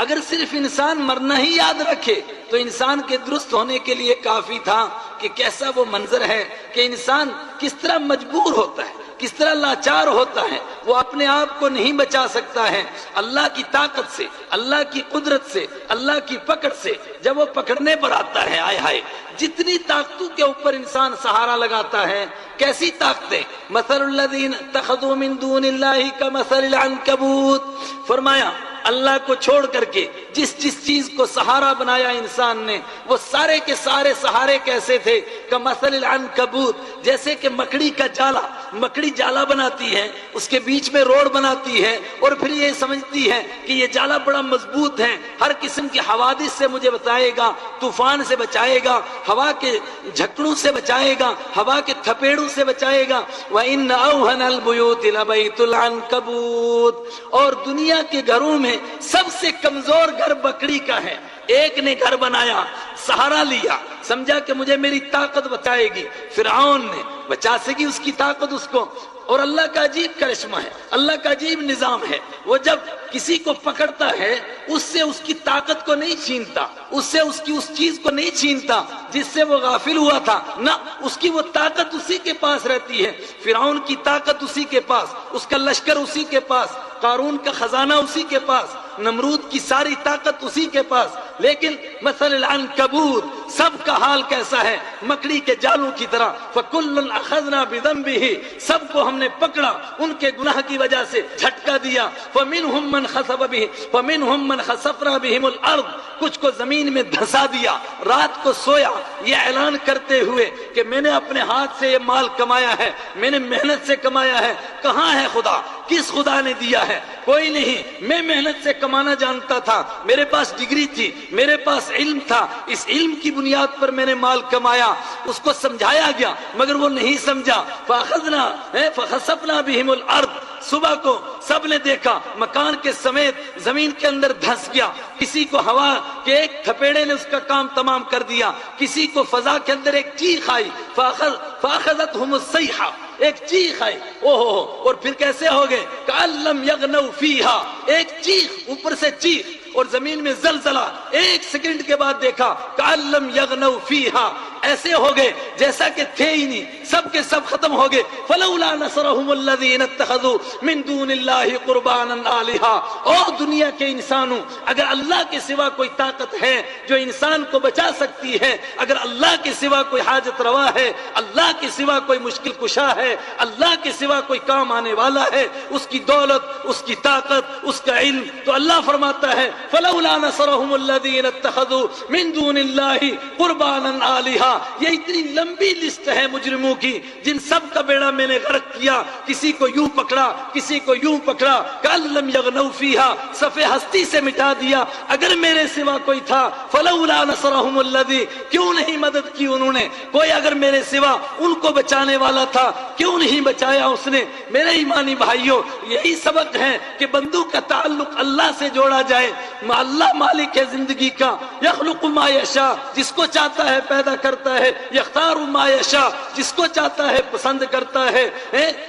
اگر صرف انسان مرنا ہی یاد رکھے تو انسان کے درست ہونے کے لیے کافی تھا کہ کیسا وہ منظر ہے کہ انسان کس طرح مجبور ہوتا ہے، کس طرح لاچار ہوتا ہے، وہ اپنے آپ کو نہیں بچا سکتا ہے۔ اللہ کی طاقت سے، اللہ کی قدرت سے، اللہ کی پکڑ سے جب وہ پکڑنے پر آتا ہے، آئے ہائے، جتنی طاقتوں کے اوپر انسان سہارا لگاتا ہے، کیسی طاقتیں۔ مثل الذین اتخذوا من دون اللہ کمثل العنکبوت، فرمایا اللہ کو چھوڑ کر کے جس چیز کو سہارا بنایا انسان نے، وہ سارے کے سارے سہارے کیسے تھے؟ کمثل العنکبوت، جیسے کہ مکڑی کا جالا، مکڑی جالا بناتی ہے، اس کے بیچ میں روڈ بناتی ہے، اور پھر یہ سمجھتی ہے کہ یہ جالا بڑا مضبوط ہے، ہر قسم کے حوادث سے مجھے بچائے گا، طوفان سے بچائے گا، ہوا کے جھکڑوں سے بچائے گا، ہوا کے تھپیڑوں سے بچائے گا۔ وَإِنَّ أَوْهَنَ الْبُيُوتِ لَبَيْتُ الْعَنْكَبُوتِ، اور دنیا کے گھروں میں سب سے کمزور گھر بکری کا ہے۔ ایک نے گھر بنایا، سہارا لیا، سمجھا کہ مجھے میری طاقت بچائے گی، فرعون نے بچا سکی اس کی طاقت اس کو۔ اور اللہ کا عجیب کرشمہ ہے، اللہ کا عجیب نظام ہے، وہ جب کسی کو پکڑتا ہے اس سے اس کی طاقت کو نہیں چھینتا، اس سے اس کی اس چیز کو نہیں چھینتا جس سے وہ غافل ہوا تھا، نہ، اس کی وہ طاقت اسی کے پاس رہتی ہے۔ فرعون کی طاقت اسی کے پاس، اس کا لشکر اسی کے پاس، قارون کا خزانہ اسی کے پاس، نمرود کی ساری طاقت اسی کے پاس۔ لیکن مثل العنکبوت، سب کا حال کیسا ہے؟ مکڑی کے جالوں کی طرح۔ فَكُلًّا أَخَذْنَا بِذَنبِهِ، سب کو ہم نے پکڑا ان کے گناہ کی وجہ سے، جھٹکا دیا۔ فَمِنْهُمْ مَنْ خَسَفَ بِهِ فَمِنْهُمْ مَنْ خَسَفْنَا بِهِمُ الْأَرْض، کچھ کو زمین میں دھسا دیا، رات کو سویا یہ اعلان کرتے ہوئے کہ میں نے اپنے ہاتھ سے یہ مال کمایا ہے، میں نے محنت سے کمایا ہے۔ کہاں ہے خدا؟ کس خدا نے دیا ہے؟ کوئی نہیں، میں محنت سے کمانا جانتا تھا، میرے پاس ڈگری تھی، میرے پاس علم تھا، اس علم کی بنیاد پر میں نے مال کمایا۔ اس کو سمجھایا گیا مگر وہ نہیں سمجھا۔ فَخَسَفْنَا بِهِمُ الْأَرْض، صبح کو سب نے دیکھا مکان کے سمیت زمین کے اندر دھس گیا، کسی کو ہوا کے ایک تھپیڑے نے اس کا کام تمام کر دیا، کسی کو فضا کے اندر ایک چیخ آئی، فَأَخَذَتْهُمُ الصَّيْحَةُ، ایک چیخ آئی، اوہو، اور پھر کیسے ہو گئے؟ كَأَن لَّمْ يَغْنَوْا فِيهَا، ایک چیخ، اوپر سے چیخ، اور زمین میں زلزلہ، ایک سیکنڈ کے بعد دیکھا كَأَن لَّمْ يَغْنَوْا فِيهَا، ایسے ہو گئے جیسا کہ تھے ہی نہیں، سب کے سب ختم ہو گئے۔ فَلَوْلَا نَصَرَهُمُ الَّذِينَ اتَّخَذُوا مِن دُونِ اللَّهِ قُرْبَانًا آلِهَةً، اور دنیا کے انسانوں، اگر اللہ کے سوا کوئی طاقت ہے جو انسان کو بچا سکتی ہے، اگر اللہ کے سوا کوئی حاجت روا ہے، اللہ کے سوا کوئی مشکل کشا ہے، اللہ کے سوا کوئی کام آنے والا ہے، اس کی دولت، اس کی طاقت، اس کا علم، تو اللہ فرماتا ہے فَلَوْلَا نَصَرَهُمُ الَّذِينَ اتَّخَذُوا مِن دُونِ اللَّهِ قُرْبَانًا آلِهَةً۔ یہ اتنی لمبی لسٹ ہے مجرموں کی، جن سب کا بیڑا میں نے غرق کیا، کسی کو یوں پکڑا کسی کو یوں پکڑا، کأن لم یغنوا فیہا، صفِ ہستی سے مٹا دیا۔ اگر میرے سوا کوئی تھا فلولا نصرہم الذی، کیوں نہیں مدد کی انہوں نے، کوئی اگر میرے سوا ان کو بچانے والا تھا کیوں نہیں بچایا اس نے۔ میرے ایمانی بھائیوں، یہی سبق ہے کہ بندوں کا تعلق اللہ سے جوڑا جائے۔ اللہ مالک ہے زندگی کا، یخلق ما یشاء، جس کو چاہتا ہے پیدا کرتا ہے، یختار ما یشاء، جس کو چاہتا ہے پسند کرتا ہے،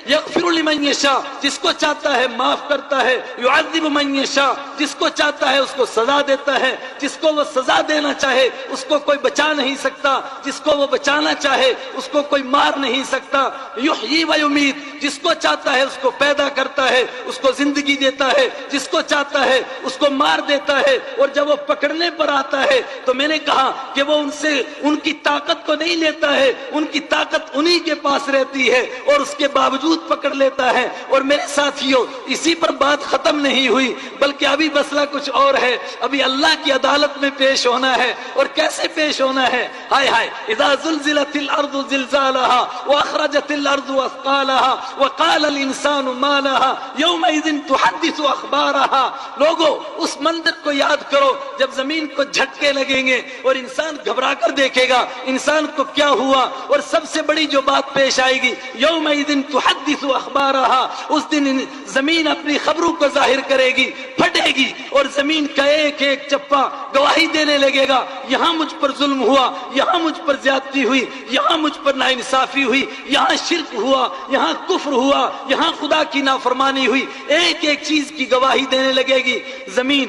یغفر لمن یشاء، جس کو چاہتا ہے معاف کرتا ہے، یعذب من یشاء، جس کو چاہتا ہے اس کو سزا دیتا ہے، جس کو وہ سزا دینا چاہے اس کو کوئی بچا نہیں سکتا، جس کو وہ بچانا چاہے اس کو کوئی مار نہیں سکتا، یحیی و یمیت، جس کو چاہتا ہے اس کو پیدا کرتا ہے، اس کو زندگی دیتا ہے، جس کو چاہتا ہے اس کو مار دیتا ہے۔ اور جب وہ پکڑنے پر آتا ہے تو میں نے کہا کہ وہ ان سے ان کی طاقت کو نہیں لیتا ہے، ان کی طاقت انہی کے پاس رہتی ہے اور اس کے باوجود پکڑ لیتا ہے۔ اور میرے ساتھیوں، اسی پر بات ختم نہیں ہوئی بلکہ ابھی مسئلہ کچھ اور ہے، ابھی اللہ کی عدالت میں پیش ہونا ہے۔ اور کیسے پیش ہونا ہے؟ ہائے ہائے، اذا زلزلت الارض زلزالها واخرجت الارض اثقالها وقال الانسان ما لها يومئذ تحدث اخبارها۔ لوگوں اس منظر کو یاد کرو جب زمین کو جھٹکے لگیں گے اور انسان گھبرا کر دیکھے گا انسان کو کیا ہوا، اور سب سے بڑی جو بات پیش آئے گی یومئذ تحدث اخبارها، اس دن زمین اپنی خبروں کو ظاہر کرے گی، پھٹے گی اور زمین کا ایک ایک چپا گواہی دینے لگے گا، یہاں مجھ پر ظلم ہوا، یہاں مجھ پر زیادتی ہوئی، یہاں مجھ پر ناانصافی ہوئی، یہاں شرک ہوا، یہاں کفر ہوا، یہاں خدا کی نافرمانی ہوئی، ایک ایک چیز کی گواہی دینے لگے گی زمین۔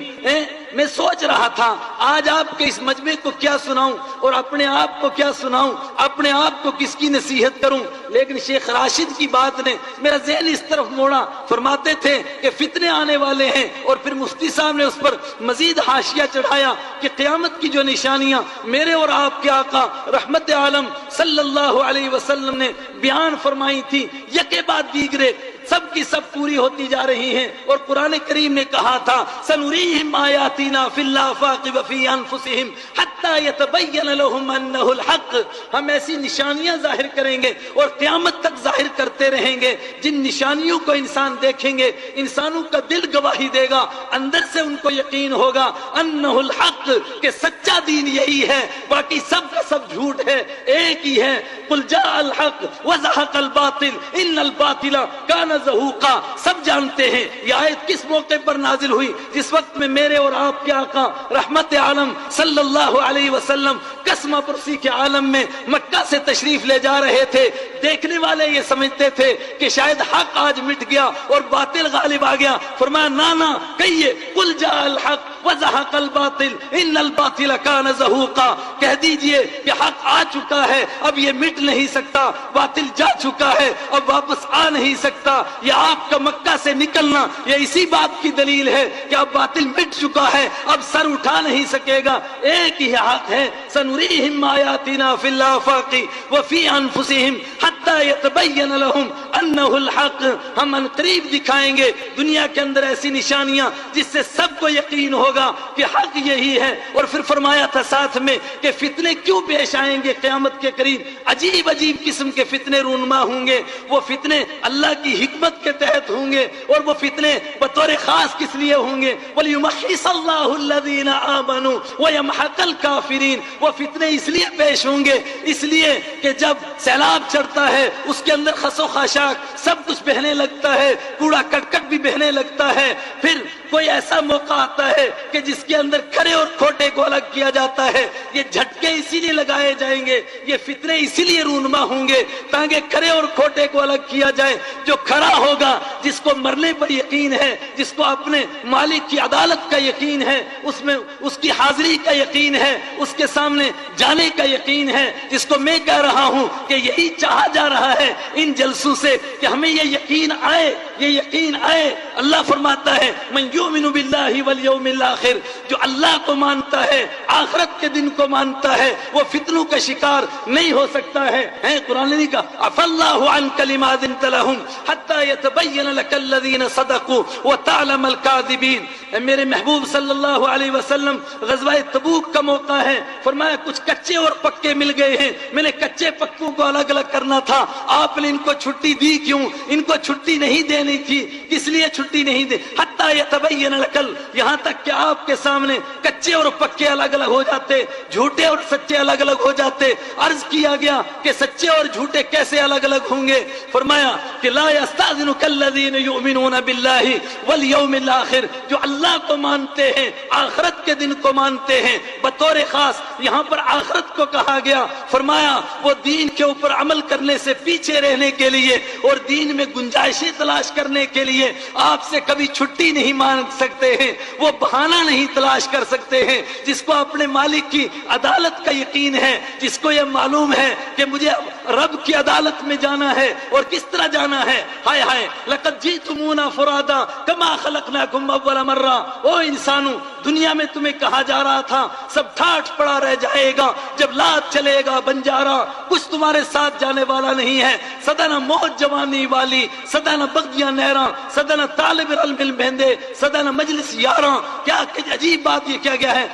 میں سوچ رہا تھا آج آپ کے اس مجمع کو کیا سناؤں اور اپنے آپ کو کیا سناؤں، اپنے آپ کو کس کی نصیحت کروں، لیکن شیخ راشد کی بات نے میرا ذہن اس طرف موڑا۔ فرماتے تھے کہ فتنے آنے والے ہیں، اور پھر مفتی صاحب نے اس پر مزید حاشیہ چڑھایا کہ قیامت کی جو نشانیاں میرے اور آپ کے آقا رحمت عالم صلی اللہ علیہ وسلم نے بیان فرمائی تھی، یکے بعد دیگرے سب کی سب پوری ہوتی جا رہی ہیں۔ اور قرآن کریم نے کہا تھا سنریہم آیاتنا فی الآفاق وفی انفسہم حتی یتبین لہم انہ الحق، ہم ایسی نشانیاں ظاہر کریں گے اور قیامت تک ظاہر کرتے رہیں گے، جن نشانیوں کو انسان دیکھیں گے انسانوں کا دل گواہی دے گا، اندر سے ان کو یقین ہوگا انہ الحق، کہ سچا دین یہی ہے، باقی سب کا سب جھوٹ ہے، ایک ہی ہے۔ قل جاء الحق وزہق الباطل ان الباطل کان زہوقا۔ سب جانتے ہیں یہ آیت کس موقع پر نازل ہوئی، جس وقت میں میرے اور آپ کے آقا رحمت عالم صلی اللہ علیہ وسلم قسمہ پرسی کے عالم میں مکہ سے تشریف لے جا رہے تھے۔ دیکھنے والے یہ سمجھتے تھے کہ شاید حق آج مٹ گیا اور باطل غالب آ گیا۔ فرمایا نانا کہیے قل جاء الحق وزہق الباطل ان الباطل کان زہوقا، کہہ دیجئے کہ حق آ چکا ہے، اب یہ مٹ نہیں سکتا، باطل جا چکا ہے، اب واپس آ نہیں سکتا۔ یہ آپ کا مکہ سے نکلنا یہ اسی بات کی دلیل ہے کہ اب باطل مٹ چکا ہے، اب سر اٹھا نہیں سکے گا، ایک ہی حق ہے۔ سنریہم آیاتنا فی الآفاق وفی انفسہم حتی یتبین لہم انہ الحق، ہم ان قریب دکھائیں گے دنیا کے اندر ایسی نشانیاں جس سے سب کو یقین ہوگا کہ حق یہی ہے۔ اور پھر فرمایا تھا ساتھ میں کہ فتنے کیوں پیش آئیں گے قیامت کے قریب، عجیب عجیب قسم کے فتنے رونما ہوں گے، وہ فتنے اللہ کی حکمت کے تحت ہوں گے، اور وہ فتنے بطور خاص کس لیے ہوں گے، وَلِيُمَحِّصَ اللَّهُ الَّذِينَ آمَنُوا وَيَمْحَقَ الْكَافِرِينَ۔ وہ فتنے اس لیے پیش ہوں گے، اس لیے کہ جب سیلاب چڑھتا ہے اس کے اندر خس و خاشاک سب کچھ بہنے لگتا ہے، کوڑا کرکٹ بھی بہنے لگتا ہے، پھر کوئی ایسا موقع آتا ہے کہ جس کے اندر کھڑے اور کھوٹے کو الگ کیا جاتا ہے۔ یہ جھٹکے اسی لیے لگائے جائیں گے، یہ فتنے اسی لیے رونما ہوں گے تاکہ کھڑے اور کھوٹے کو الگ کیا جائے۔ جو کھڑا ہوگا، جس کو مرنے پر یقین ہے، جس کو اپنے مالک کی عدالت کا یقین ہے، اس میں اس کی حاضری کا یقین ہے، اس کے سامنے جانے کا یقین ہے، جس کو میں کہہ رہا ہوں کہ یہی چاہا جا رہا ہے ان جلسوں سے کہ ہمیں یہ یقین آئے، یہ یقین آئے۔ اللہ فرماتا ہے من یؤمن باللہ والیوم الآخر، جو اللہ کو مانتا ہے، آخرت کے دن کو مانتا ہے وہ فتنوں کا شکار نہیں ہو سکتا ہے. قرآن نے کہا عفا اللہ عنک لما اذنت لهم حتى يتبين لك الذين صدقوا وتعلم الكاذبين. میرے محبوب صلی اللہ علیہ وسلم غزوہ تبوک کا موقع ہے. فرمایا کچھ کچے اور پکے مل گئے ہیں, میں نے کچے پکوں کو الگ الگ کرنا تھا, آپ نے ان کو چھٹی دی کیوں؟ ان کو چھٹی نہیں دینی تھی, کس لیے چھٹی نہیں دی؟ حتی یتبین لکل, یہاں تک کہ آپ کے سامنے کچے اور پکے الگ الگ ہو جاتے, جھوٹے اور سچے الگ الگ ہو جاتے. عرض کیا گیا کہ سچے اور جھوٹے کیسے الگ الگ ہوں گے؟ فرمایا کہ لا یستاذنک الذین یؤمنون باللہ والیوم الآخر, جو اللہ کو مانتے ہیں, آخرت کے دن کو مانتے ہیں. بطور خاص یہاں پر آخرت کو کہا گیا. فرمایا وہ دین کے اوپر عمل کرنے سے پیچھے رہنے کے لیے اور دین میں گنجائشیں تلاش کرنے کے لیے آپ سے کبھی چھٹی نہیں مانگ سکتے ہیں, وہ بہانہ نہیں تلاش کر سکتے ہیں. جس کو اپنے مالک کی عدالت کا یقین ہے, جس کو یہ معلوم ہے کہ مجھے رب کی عدالت میں جانا ہے اور کس طرح جانا ہے. ہائے ہائے لقد جئتمونا فرادا کما خلقناکم اول مرہ. او انسانوں, دنیا میں تمہیں کہا جا رہا تھا سب ٹھاٹھ پڑا رہ جائے گا, جب لات چلے گا بنجارا, کچھ تمہارے ساتھ جانے والا نہیں ہے. سدانا موت جوانی والی, سدانا بغدیاں نہراں, سدانا طالب علم بہندے, سدانا مجلس یاراں. کیا عجیب بات یہ کیا گیا ہے,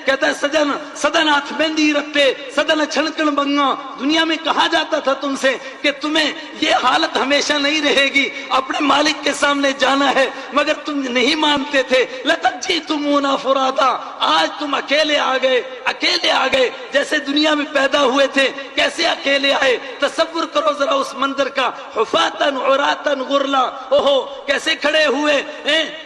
کہتا ہے سدانا ہاتھ مہندی رکھتے, سدانا چھڑکن بنگا. دنیا میں کہا جاتا تھا تم سے کہ تمہیں یہ حالت ہمیشہ نہیں رہے گی, اپنے مالک کے سامنے جانا ہے, مگر تم نہیں مانتے تھے. لقد جئتمونا فرادا, آج تم اکیلے آ گئے, اکیلے آ گئے. جیسے دنیا میں پیدا ہوئے تھے کیسے اکیلے آئے؟ تصور کرو ذرا اس منظر کا. حفاتن عراتن غرلا, اوہو کیسے کھڑے ہوئے,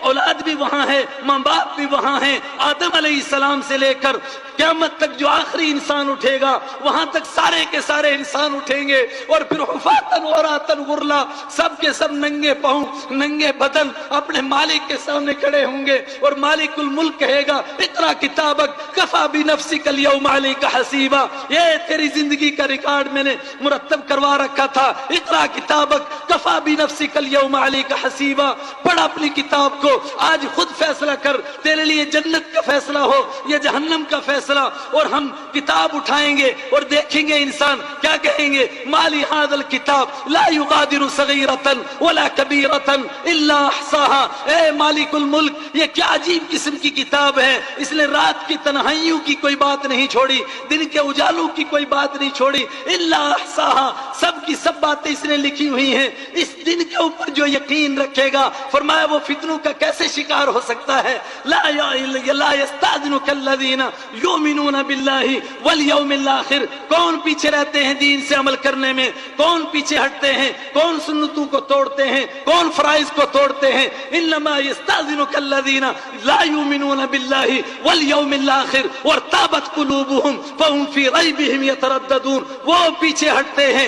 اولاد بھی وہاں ہے, ماں باپ بھی وہاں ہیں. آدم علیہ السلام سے لے کر قیامت تک جو آخری انسان اٹھے گا وہاں تک سارے کے سارے انسان اٹھیں گے, اور پھر حفاتن عراتن غرلا, سب کے سب ننگے پاؤں ننگے بدن اپنے مالک کے سامنے کھڑے ہوں گے. اور مالک الملک کہے گا اقرا کتابک کفا بنفسک اليوم علیک حسیبا. یہ تیری زندگی کا ریکارڈ میں نے مرتب کروا رکھا تھا. اقرا کتابک کفا بنفسک اليوم علیک حسیبا, پڑھ اپنی کتاب کو, آج خود فیصلہ کر تیرے لیے جنت کا فیصلہ ہو یا جہنم کا فیصلہ. اور ہم کتاب اٹھائیں گے اور دیکھیں گے انسان کیا کہیں گے, مالی ھذا الکتاب لا یغادر صغیرۃ ولا کبیرۃ الا احصاها. اے مالک الملک, یہ کیا عجیب قسم کی کتاب ہے, اس نے رات کی تنہائیوں کی کوئی بات نہیں چھوڑی, دن کے اجالوں کی کوئی بات نہیں چھوڑی. الا احصاها, سب کی سب باتیں اس نے لکھی ہوئی ہیں. اس دن کے اوپر جو یقین رکھے گا, فرمایا وہ فتنوں کا کیسے شکار ہو سکتا ہے. لا یستاذنک الذین یؤمنون باللہ والیوم الآخر. کون پیچھے رہتے ہیں دین سے عمل کرنے میں, کون پیچھے ہٹتے ہیں, کون سنتوں کو توڑتے ہیں, کون فرائض کو توڑتے ہیں. انما یستاذنک الذین لا یؤمنون باللہ والیوم الآخر وارتابت قلوبهم فهم فی ریبهم یترددون. وہ پیچھے ہٹتے ہیں.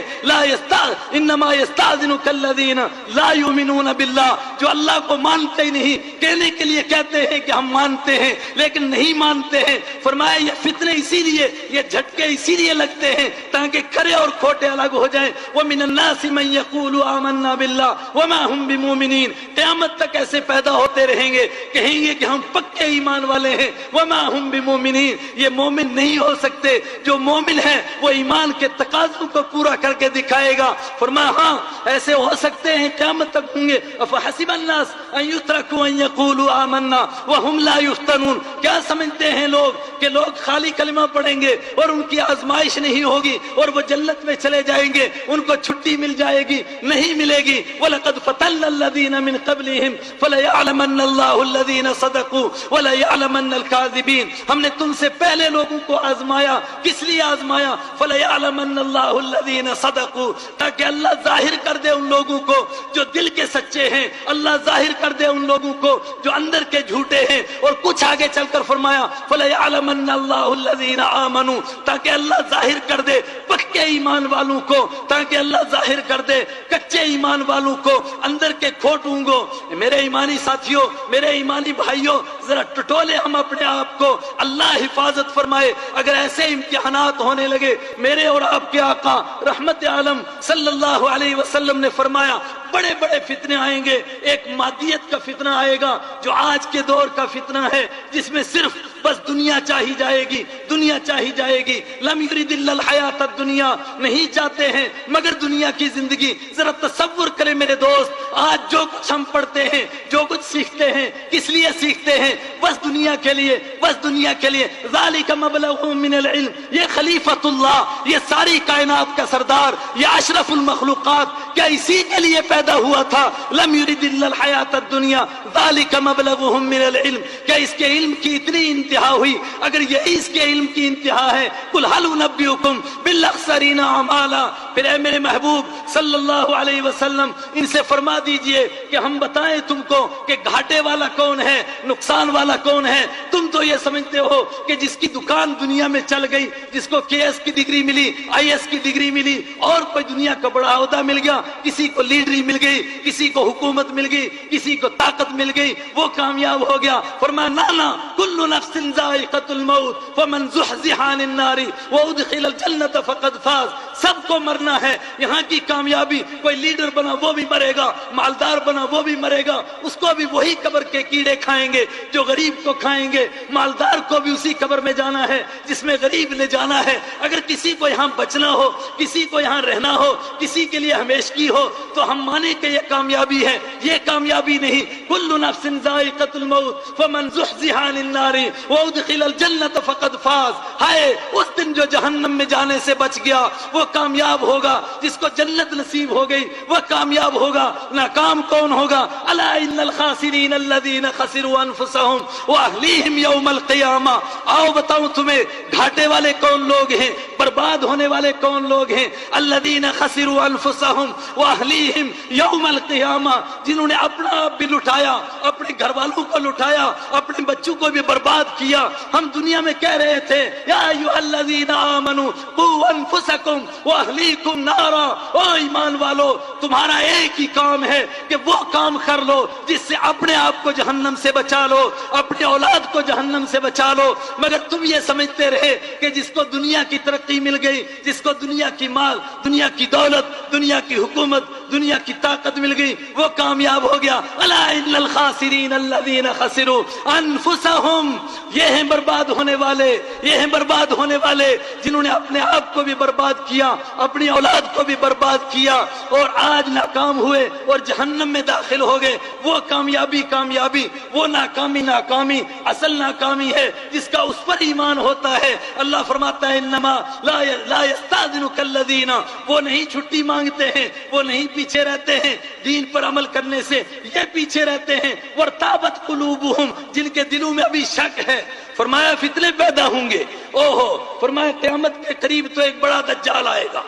انما یستاذنک الذین لا یؤمنون باللہ, جو اللہ کو مانتے ہی نہیں, کہنے کے لیے کہتے ہیں کہ ہم مانتے ہیں لیکن نہیں مانتے ہیں. فرمایا یہ فتنے اسی لیے, یہ جھٹکے اسی لیے لگتے ہیں تاکہ کھرے اور کھوٹے الگ ہو جائیں. وَمِنَ النَّاسِ مَن يَقُولُ آمَنَّا بِاللَّهِ وَمَا هُمْ بِمُؤْمِنِينَ. قیامت تک ایسے پیدا ہوتے رہیں گے, کہیں گے کہ ہم پکے ایمان والے ہیں. وَمَا هُمْ بِمُؤْمِنِينَ, یہ مومن نہیں ہو سکتے. جو مومن ہے وہ ایمان کے تقاضوں کو پورا کر کے دکھائے گا. فرمایا ہاں ایسے ہو سکتے ہیں, قیامت تک ہوں گے. أَفَحَسِبَ النَّاسَ أَن يُتْرَكُوا أَن يَقُولُوا آمَنَّا وَهُمْ لَا يُفْتَنُونَ. کیا سمجھتے ہیں لوگ کہ لوگ خالی کلمہ پڑھیں گے اور ان کی آزمائش نہیں ہوگی اور وہ جنت میں چلے جائیں گے, ان کو چھٹی مل جائے گی؟ نہیں ملے گی. وَلَقَدْ فَتَنَّا الَّذِينَ مِن قَبْلِهِمْ فَلَيَعْلَمَنَّ اللَّهُ الَّذِينَ صَدَقُوا وَلَيَعْلَمَنَّ الْكَاذِبِينَ. ہم نے تم سے پہلے لوگوں کو آزمایا, کس لیے آزمایا؟ فَلَيَعْلَمَنَّ اللَّهُ الَّذِينَ صَدَقُوا, تاکہ اللہ ظاہر کر دے ان لوگوں کو جو دل کے سچے ہیں, اللہ ظاہر کر دے ان لوگوں کو جو اندر کے جھوٹے ہیں. اور کچھ آگے چل کر فرمایا فَلَيَعْلَمَنَّ اللَّهُ الَّذِينَ آمَنُوا, تاکہ اللہ ظاہر کر دے پکے ایمان والوں کو, تاکہ اللہ ظاہر کر دے کچے ایمان والوں کو, اندر کے کھوٹوں کو. میرے ایمانی ساتھیوں, میرے ایمانی بھائیوں, ذرا ٹٹولے ہم اپنے آپ کو, اللہ حفاظت فرمائے. اگر ایسے امتحانات ہونے لگے, میرے اور آپ کے آقا رحمت عالم صلی اللہ علیہ وسلم نے فرمایا بڑے بڑے فتنے آئیں گے. ایک مادیت کا فتنہ آئے گا جو آج کے دور کا فتنہ ہے, جس میں صرف بس دنیا چاہی جائے گی، دنیا چاہی جائے گی. لم یرید الا الحیات الدنیا، نہیں چاہتے ہیں مگر دنیا کی زندگی. ذرا تصور کریں میرے دوست، آج جو کچھ ہم پڑھتے ہیں، جو کچھ سیکھتے ہیں، کس لیے سیکھتے ہیں؟ بس دنیا کے لیے، بس دنیا کے لیے. ذالک مبلغهم من العلم، یہ خلیفۃ اللہ، یہ ساری کائنات کا سردار، یہ اشرف المخلوقات، کیا اسی کے لیے پیدا ہوا تھا؟ لم یرید الا الحیات الدنیا ذالک مبلغهم من العلم، کیا اس کے علم کی اتنی انتہا ہوئی؟ اگر یہی اس کے علم کی انتہا ہے، قل هل انبئکم بالاخسرین اعمالا، پھر اے میرے محبوب صلی اللہ علیہ وسلم ان سے فرما دیجئے کہ ہم بتائیں تم کو کہ گھاٹے والا کون ہے، نقصان والا کون ہے. تم تو یہ سمجھتے ہو کہ جس کی دکان دنیا میں چل گئی، جس کو KS کی ڈگری ملی، IS کی ڈگری ملی، اور کوئی دنیا کا بڑا عہدہ مل گیا، کسی کو لیڈری مل گئی، کسی کو حکومت مل گئی، کسی کو طاقت مل گئی، وہ کامیاب ہو گیا. فرمایا نا، کل نفس ذائقۃ الموت فمن زحزح عن النار وادخل الجنۃ فقد فاز. سب کو مرنا ہے. یہاں کی کامیابی، کوئی لیڈر بنا وہ بھی مرے گا، مالدار بنا وہ بھی مرے گا، اس کو بھی وہی قبر کے کیڑے کھائیں گے جو غریب کو کھائیں گے. مالدار کو بھی اسی قبر میں جانا ہے جس میں غریب نے جانا ہے. اگر کسی کو یہاں بچنا ہو، کسی کو یہاں رہنا ہو، کسی کے لیے ہمیشگی ہو، تو ہم مانیں کہ یہ کامیابی ہے. یہ کامیابی نہیں. کل نفس ذائقۃ الموت فمن زحزح عن النار وادخل الجنۃ فقد فاز. ہائے اس دن جو جہنم میں جانے سے بچ گیا وہ کامیاب ہوگا. جس کو جنت نصیب ہو گئی وہ کامیاب ہوگا. ناکام کون ہوگا؟ الا ان الخاسرین الذین خسروا انفسهم واهلیہم یوم القیامہ. آؤ بتاؤں تمہیں گھاٹے والے کون لوگ ہیں، برباد ہونے والے کون لوگ ہیں؟ الذین خسروا انفسهم واهلیہم یوم القیامہ، جنہوں نے اپنا آپ بھی لٹایا، اپنے گھر والوں کو لٹایا، اپنے بچوں کو بھی برباد کیا. ہم دنیا میں کہہ رہے تھے یا ایھا الذین آمنوا قوا انفسکم واہلیکم نارا، او ایمان والو تمہارا ایک ہی کام ہے کہ وہ کام کر لو جس سے اپنے آپ کو جہنم سے بچا لو، اپنے اولاد کو جہنم سے بچا لو. مگر تم یہ سمجھتے رہے کہ جس کو دنیا کی ترقی مل گئی، جس کو دنیا کی مال، دنیا کی دولت، دنیا کی حکومت، دنیا کی طاقت مل گئی وہ کامیاب ہو گیا. الا ان الخاسرین الذین خسروا انفسهم، یہ ہیں برباد ہونے والے، یہ ہیں برباد ہونے والے جنہوں نے اپنے آپ کو بھی برباد کیا، اپنی اولاد کو بھی برباد کیا، اور آج ناکام ہوئے اور جہنم میں داخل ہو گئے. وہ کامیابی کامیابی، وہ ناکامی ناکامی. اصل ناکامی ہے جس کا اس پر ایمان ہوتا ہے. اللہ فرماتا ہے انما لا یستاذنک الذین، وہ نہیں چھٹی مانگتے ہیں، وہ نہیں پیچھے رہتے ہیں دین پر عمل کرنے سے، یہ پیچھے رہتے ہیں وارتابت قلوبہم، جن کے دلوں میں ابھی شک ہے. فرمایا فتنے پیدا ہوں گے. اوہو، فرمایا قیامت کے قریب تو ایک بڑا دجال آئے گا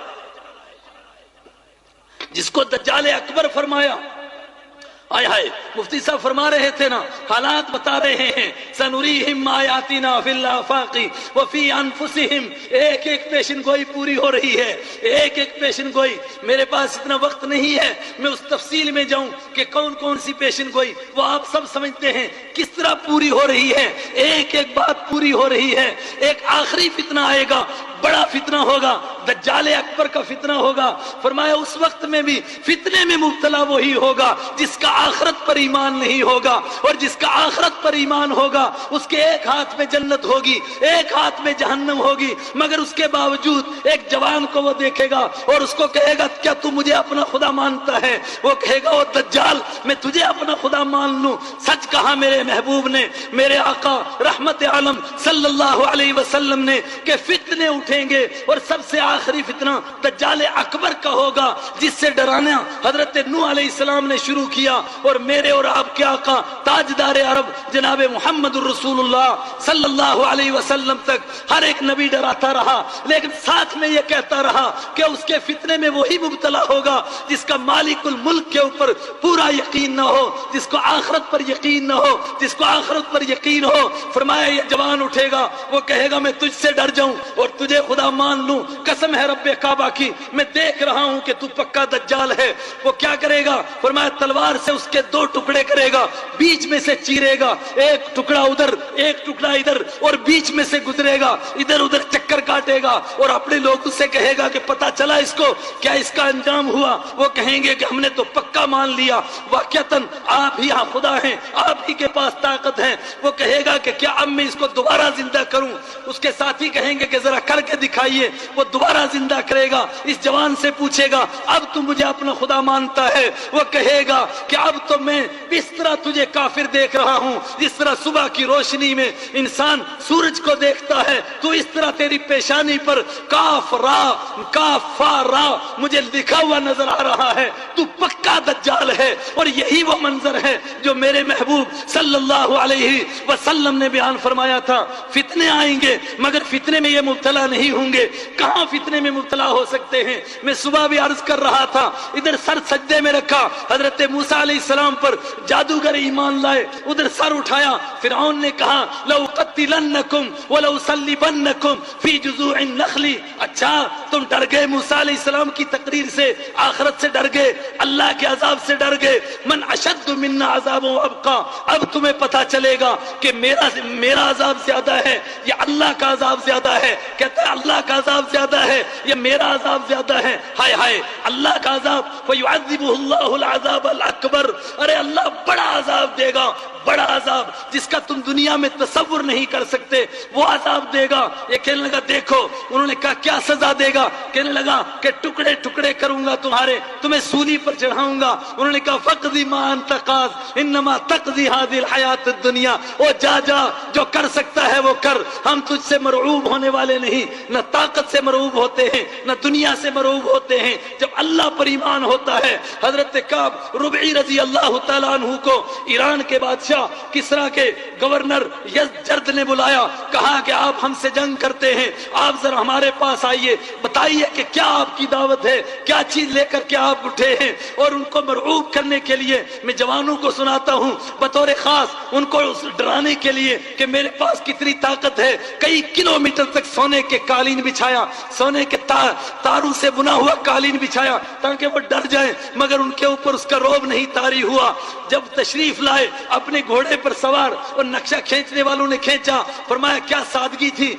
جس کو دجال اکبر فرمایا. آئے ہائے، مفتی صاحب فرما رہے تھے نا، حالات بتا رہے ہیں. سنریہم آیاتنا فی الآفاق وفی انفسہم. ایک ایک پیشن گوئی پوری ہو رہی ہے، ایک ایک پیشن گوئی. میرے پاس اتنا وقت نہیں ہے میں اس تفصیل میں جاؤں کہ کون کون سی پیشن گوئی، وہ آپ سب سمجھتے ہیں کس طرح پوری ہو رہی ہے. ایک ایک بات پوری ہو رہی ہے. ایک آخری فتنہ آئے گا، بڑا فتنہ ہوگا، دجال اکبر کا فتنہ ہوگا. فرمایا اس وقت میں بھی فتنے میں مبتلا وہی ہوگا جس کا آخرت پر ایمان نہیں ہوگا، اور جس کا آخرت پر ایمان ہوگا اس کے ایک ہاتھ میں جنت ہوگی، ایک ہاتھ میں جہنم ہوگی. مگر اس کے باوجود ایک جوان کو وہ دیکھے گا اور اس کو کہے گا کیا تو مجھے اپنا خدا مانتا ہے؟ وہ کہے گا او دجال، میں تجھے اپنا خدا مان لوں. سچ کہا میرے محبوب نے، میرے آقا رحمت عالم صلی اللہ علیہ وسلم نے کہ فتنے اٹھیں گے، اور سب سے آخری فتنہ دجال اکبر کا ہوگا جس سے ڈرانا حضرت نوح علیہ السلام نے شروع کیا. اور میرے اور آپ کے آقا تاجدار عرب جناب محمد الرسول اللہ صلی اللہ علیہ وسلم تک ہر ایک نبی ڈراتا رہا، لیکن ساتھ میں یہ کہتا رہا کہ اس کے فتنے میں وہی مبتلا ہوگا جس کا مالک الملک کے اوپر پورا یقین نہ ہو، جس کو آخرت پر یقین نہ ہو، جس کو آخرت پر یقین ہو. فرمایا یہ جوان اٹھے گا، وہ کہے گا میں تجھ سے ڈر جاؤں اور تجھے خدا مان لوں، قسم ہے رب کعبہ کی میں دیکھ رہا ہوں کہ تو پکا دجال ہے، وہ کیا کرے گا؟ فرمایا تلوار سے اس کے 2 ٹکڑے کرے گا، بیچ میں سے چیرے گا، ایک ٹکڑا ادھر ایک ٹکڑا ادھر، اور بیچ میں سے گزرے گا، ادھر ادھر چکر کاٹے گا، اور اپنے لوگوں سے کہے گا کہ پتہ چلا اس کو کیا اس کا انجام ہوا؟ وہ کہیں گے کہ ہم نے تو پکا مان لیا، واقعتاً آپ ہی ہاں خدا ہیں، آپ ہی کے پاس طاقت ہے۔ وہ کہے گا کہ کیا اب میں اس کو دوبارہ زندہ کروں؟ اس کے ساتھی کہیں گے کہ ذرا کر کے دکھائیے، وہ دوبارہ زندہ کرے گا، اس جوان سے پوچھے گا اب تو مجھے اپنا خدا مانتا ہے؟ وہ کہے گا کہ اب تو میں اس طرح تجھے کافر دیکھ رہا ہوں جس طرح صبح کی روشنی میں انسان سورج کو دیکھتا ہے، تو اس طرح تیری پیشانی پر کاف فا را مجھے لکھا ہوا نظر آ رہا ہے، تو پکا دجال ہے۔ اور یہی وہ منظر ہے جو میرے محبوب صلی اللہ علیہ وسلم نے بیان فرمایا تھا، فتنے آئیں گے مگر فتنے میں یہ مبتلا نہیں ہوں گے۔ کہاں فتنے میں مبتلا ہو سکتے ہیں؟ میں صبح بھی عرض کر رہا تھا، ادھر سر سجدے میں رکھا، حضرت موسیٰ علیہ السلام پر جادوگر ایمان لائے، ادھر سر اٹھایا، فرعون نے کہا لَأُقَتِّلَنَّكُمْ وَلَأُصَلِّبَنَّكُمْ فِي جُذُوعِ النَّخْلِ۔ اچھا تم ڈر گئے موسیٰ علیہ السلام کی تقریر سے، آخرت سے ڈر گئے، اللہ کے عذاب سے ڈر گئے، من اشد منا عذاب و ابقا۔ اب تمہیں پتا چلے گا کہ میرا عذاب زیادہ ہے یا اللہ کا عذاب زیادہ ہے؟ کہتا ہے اللہ کا عذاب زیادہ ہے یا میرا عذاب زیادہ ہے؟ ہائے ہائے، اللہ کا عذاب فَيُعَذِّبُهُ اللَّهُ الْعَذَابَ الْأَكْبَرَ، ارے اللہ بڑا عذاب دے گا، بڑا عذاب جس کا تم دنیا میں تصور نہیں کر سکتے، وہ عذاب دے گا۔ یہ کہنے لگا دیکھو، انہوں نے کہا کیا سزا دے گا؟ کہنے لگا کہ ٹکڑے ٹکڑے کروں گا تمہارے، تمہیں سولی پر چڑھاؤں گا۔ انہوں نے کہا فَقْضِ مَا أَنْتَ قَاضٍ إِنَّمَا تَقْضِي هَذِهِ الْحَيَاةَ الدُّنْيَا، او جا جو کر سکتا ہے وہ کر، ہم تجھ سے مرعوب ہونے والے نہیں، نہ طاقت سے مرعوب ہوتے ہیں نہ دنیا سے مرعوب ہوتے ہیں، جب اللہ پر ایمان ہوتا ہے۔ حضرت کعب ربعی رضی اللہ تعالیٰ عنہ کو ایران کے بادشاہ کسرا کے گورنر یزجرد نے بلایا، کہا کہ آپ ہم سے جنگ کرتے ہیں، آپ ذرا ہمارے پاس آئیے، بتائیے کہ کیا آپ کی دعوت ہے، کیا چیز لے کر کے آپ اٹھے ہیں۔ اور ان کو مرعوب کرنے کے لیے میں جوانوں کو سناتا ہوں، بطور خاص ان کو ڈرانے کے لیے کہ میرے پاس کتنی طاقت ہے، کئی کلومیٹر تک سونے کے قالین بچھایا، سونے کے تاروں سے بنا ہوا قالین بچھایا تاکہ وہ ڈر جائیں، مگر ان کے اوپر اس کا رعب نہیں طاری ہوا۔ جب تشریف لائے اپنے گھوڑے پر سوار، اور نقشہ کھینچنے والوں نے کھینچا، فرمایا کیا سادگی تھی،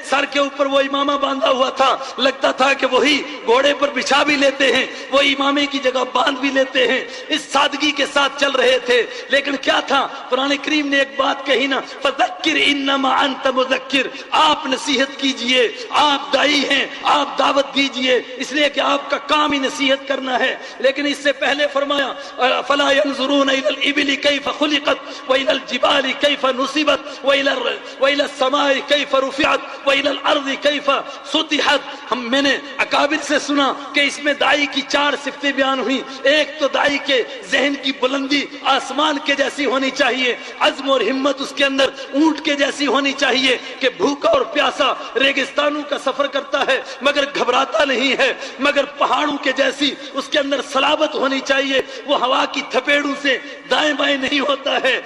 سر کے اوپر وہ امامہ باندھا ہوا تھا، لگتا تھا کہ وہی گھوڑے پر بچھا بھی لیتے ہیں، وہ امامے کی جگہ باندھ بھی لیتے ہیں، اس سادگی کے ساتھ چل رہے تھے۔ لیکن کیا تھا؟ قرآن کریم نے ایک بات کہی نا، فَذَكِّرْ إِنَّمَا أَنْتَ مُذَكِّرْ، آپ نصیحت کیجئے، آپ دائی ہیں، آپ دعوت دیجئے، اس لیے کہ آپ کا کام ہی نصیحت کرنا ہے۔ لیکن اس سے پہلے فرمایا فَلَا يَنْظُرُونَ إِلَى الْإِبِلِ كَيْفَ خُلِقَتْ وَإِلَى الْجِبَالِ كَيْفَ نُصِبَتْ وَإِلَى السَّمَاءِ كَيْفَ رُفِعَتْ وَإِلَى الْأَرْضِ كَيْفَ سُطِحَتْ۔ میں نے اکابر سے سنا کہ اس میں دائی کی 4 صفتیں بیان ہوئی۔ ایک تو دائی کے ذہن کی بلندی آسمان کے جیسی ہونی چاہیے، عزم اور ہمت اس کے اندر اونٹ کے جیسی ہونی چاہیے کہ بھوکا اور پیاسا ریگستانوں کا سفر کرتا ہے مگر گھبراتا نہیں ہے، مگر پہاڑوں کے جیسی اس کے اندر صلابت ہونی چاہیے، وہ ہوا کی تھپیڑوں سے دائیں بائیں نہیں ہوتا ہے۔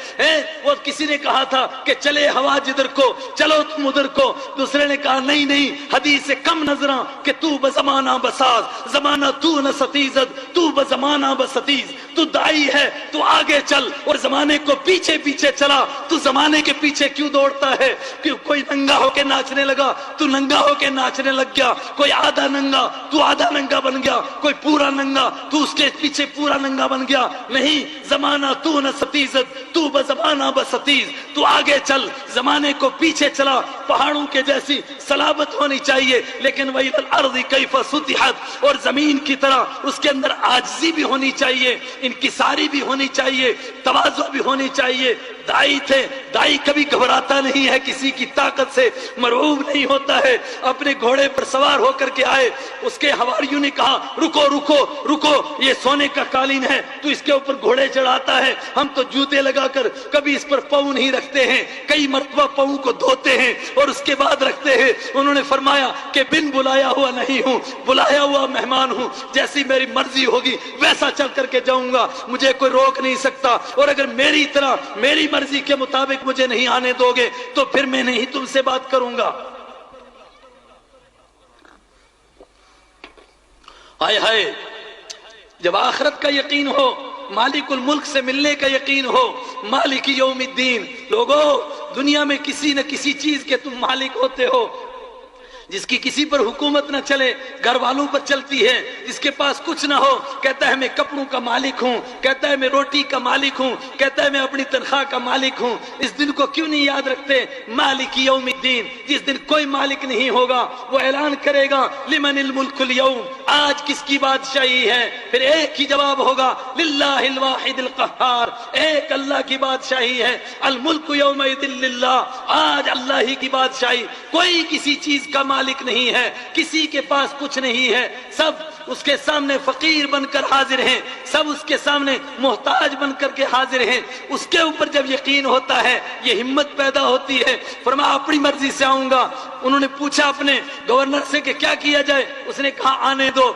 وہ کسی نے کہا تھا کہ چلے ہوا جدھر کو چلو تم ادھر کو، دوسرے نے کہا نہیں نہیں، حدیث سے کم نظراں کہ تو بزمانہ بساز، زمانہ تو نہ ستیزد، تو بزمانہ بستیز۔ تو دائی ہے تو آگے چل، اور زمانے کو پیچھے پیچھے چلا۔ تو زمانے کے پیچھے کیوں دوڑتا ہے؟ کہ کوئی ننگا ہو کے ناچنے لگا تو ننگا ہو کے ناچنے لگ گیا، کوئی آدھا ننگا تو آدھا ننگا بن گیا، کوئی پورا ننگا تو اس کے پیچھے پورا ننگا بن گیا۔ نہیں، زمانہ تو نہ ستیزد، تو بزمانہ بستیز۔ تو آگے چل، زمانے کو پیچھے چلا، پہاڑوں کے جیسی صلابت ہونی چاہیے، لیکن وَإِلَى الْأَرْضِ كَيْفَ سُطِحَتْ، اور زمین کی طرح اس کے اندر عاجزی بھی ہونی چاہیے، انکساری بھی ہونی چاہیے، تواضع بھی ہونی چاہیے۔ دائی تھے، دائی کبھی گھبراتا نہیں ہے، کسی کی طاقت سے مرعوب نہیں ہوتا ہے۔ اپنے گھوڑے پر سوار ہو کر کے آئے، اس کے حواریوں نے کہا رکو رکو رکو، یہ سونے کا قالین ہے، تو اس کے اوپر گھوڑے چڑھاتا ہے، ہم تو جوتے لگا کر کبھی اس پر پاؤں نہیں رکھتے ہیں، کئی مرتبہ پاؤں کو دھوتے ہیں اور اس کے بعد رکھتے ہیں۔ انہوں نے فرمایا کہ بن بلایا ہوا نہیں ہوں، بلایا ہوا مہمان ہوں، جیسی میری مرضی ہوگی ویسا چل کر کے جاؤں گا، مجھے کوئی روک نہیں سکتا، اور اگر میری طرح میری مرضی کے مطابق مجھے نہیں آنے دو گے تو پھر میں نہیں تم سے بات کروں گا۔ ہائے ہائے، جب آخرت کا یقین ہو، مالک الملک سے ملنے کا یقین ہو، مالک یوم الدین، لوگو دنیا میں کسی نہ کسی چیز کے تم مالک ہوتے ہو، جس کی کسی پر حکومت نہ چلے گھر والوں پر چلتی ہے، جس کے پاس کچھ نہ ہو کہتا ہے میں کپڑوں کا مالک ہوں، کہتا ہے میں روٹی کا مالک ہوں، کہتا ہے میں اپنی تنخواہ کا مالک ہوں۔ اس دن کو کیوں نہیں یاد رکھتے؟ مالک یوم الدین، جس دن کوئی مالک نہیں ہوگا، وہ اعلان کرے گا لمن الملک اليوم، آج کس کی بادشاہی ہے؟ پھر ایک ہی جواب ہوگا للہ الواحد القہار، ایک اللہ کی بادشاہی ہے، الملک یومئذ للہ، آج اللہ ہی کی بادشاہی، کوئی کسی چیز کا مالک نہیں ہے، کسی کے پاس کچھ نہیں ہے، سب اس کے سامنے فقیر بن کر حاضر ہیں، سب اس کے سامنے محتاج بن کر کے حاضر ہیں۔ اس کے اوپر جب یقین ہوتا ہے یہ ہمت پیدا ہوتی ہے، فرمایا اپنی مرضی سے آؤں گا۔ انہوں نے پوچھا اپنے گورنر سے کہ کیا کیا جائے، اس نے کہا آنے دو۔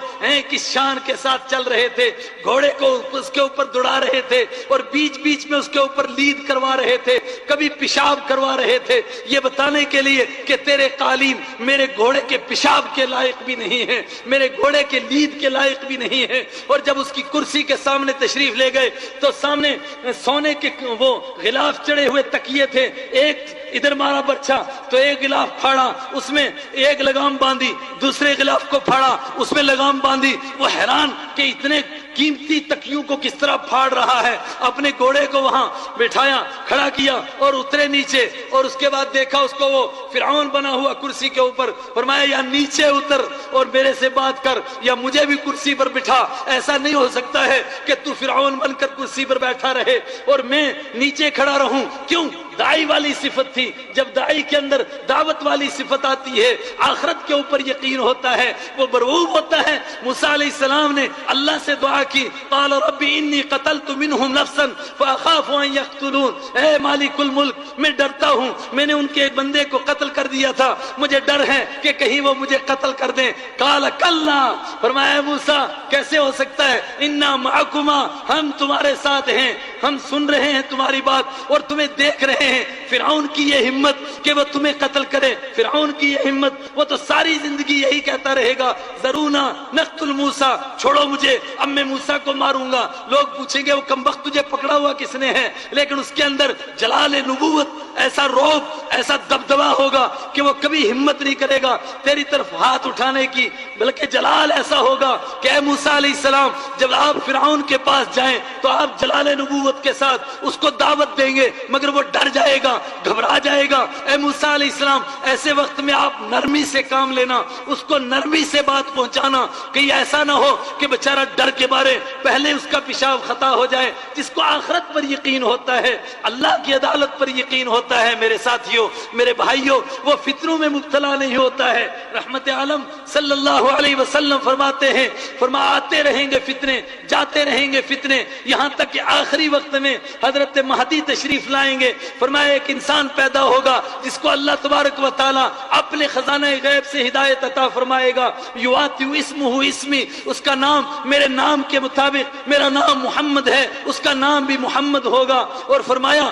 کس شان کے ساتھ چل رہے تھے، گھوڑے کو اس کے اوپر دوڑا رہے تھے اور بیچ بیچ میں اس کے اوپر لید کروا رہے تھے، کبھی پیشاب کروا رہے تھے، یہ بتانے کے لیے کہ تیرے قالین میرے گھوڑے کے پیشاب کے لائق بھی نہیں ہے، میرے گھوڑے کے لید کے لائق بھی نہیں ہے۔ اور جب اس کی کرسی کے سامنے تشریف لے گئے تو سامنے سونے کے وہ غلاف چڑھے ہوئے تکیے تھے، ایک ادھر مارا برچھا تو ایک غلاف پھاڑا، اس میں ایک لگام باندھی، دوسرے غلاف کو پھاڑا، اس میں لگام باندھی۔ وہ حیران کہ اتنے قیمتی تکیوں کو کس طرح پھاڑ رہا ہے۔ اپنے گھوڑے کو وہاں بٹھایا، کھڑا کیا اور اترے نیچے، اور اس کے بعد دیکھا اس کو وہ فرعون بنا ہوا کرسی کے اوپر، فرمایا یا نیچے اتر اور میرے سے بات کر یا مجھے بھی کرسی پر بٹھا، ایسا نہیں ہو سکتا ہے کہ تو فرعون بن کر کرسی پر بیٹھا رہے اور میں نیچے کھڑا رہوں۔ کیوں؟ داعی والی صفت تھی، جب داعی کے اندر دعوت والی صفت آتی ہے، آخرت کے اوپر یقین ہوتا ہے، وہ مرعوب ہوتا ہے۔ موسیٰ علیہ السلام نے اللہ سے دعا کی، قال رب انی قتلت منہم نفسا فاخاف ان یقتلون، اے مالک الملک میں ڈرتا ہوں، میں نے ان کے ایک بندے کو قتل کر دیا تھا، مجھے ڈر ہے کہ کہیں وہ مجھے قتل کر دیں۔ قال کلا، فرمایا موسیٰ کیسے ہو سکتا ہے، انا معکما، ہم تمہارے ساتھ ہیں، ہم سن رہے ہیں تمہاری بات اور تمہیں دیکھ رہے ہیں۔ فرعون کی یہ ہمت کہ وہ تمہیں قتل کرے، فرعون کی یہ ہمت، وہ تو ساری زندگی یہی کہتا رہے گا ذرونا نقتل موسیٰ، چھوڑو مجھے، اب میں موسیٰ کو ماروں گا۔ لوگ پوچھیں گے وہ کمبخت تجھے پکڑا ہوا کس نے ہے، لیکن اس کے اندر جلال نبوت، ایسا روب، ایسا دبدبا ہوگا کہ وہ کبھی ہمت نہیں کرے گا تیری طرف ہاتھ اٹھانے کی، بلکہ جلال ایسا ہوگا کہ اے موسیٰ علیہ السلام جب آپ فرعون کے پاس جائیں تو آپ جلال نبوت کے ساتھ اس کو دعوت دیں گے، مگر وہ ڈر جائے گا، گھبرا جائے گا۔ اے موسیٰ علیہ السلام ایسے وقت میں آپ نرمی سے کام لینا، اس کو نرمی سے بات پہنچانا، کہ ایسا نہ ہو کہ بیچارہ ڈر کے بارے پہلے اس کا پیشاب خطا ہو جائے۔ جس کو آخرت پر یقین ہوتا ہے، اللہ کی عدالت پر یقین ہوتا ہے، میرے ساتھیوں، میرے بھائیوں، وہ فتنوں میں مبتلا نہیں ہوتا ہے۔ رحمت عالم صلی اللہ علیہ وسلم فرماتے ہیں، آتے رہیں گے فتنے، جاتے رہیں گے فتنے، یہاں تک کہ آخری وقت میں حضرت مہدی تشریف لائیں گے۔ فرمایا ایک انسان پیدا ہوگا جس کو اللہ تبارک و تعالی اپنے خزانہ غیب سے ہدایت عطا فرمائے گا، یواتی اسمہ اسمی، اس کا نام میرے نام کے مطابق، میرا نام محمد ہے، اس کا نام بھی محمد ہوگا۔ اور فرمایا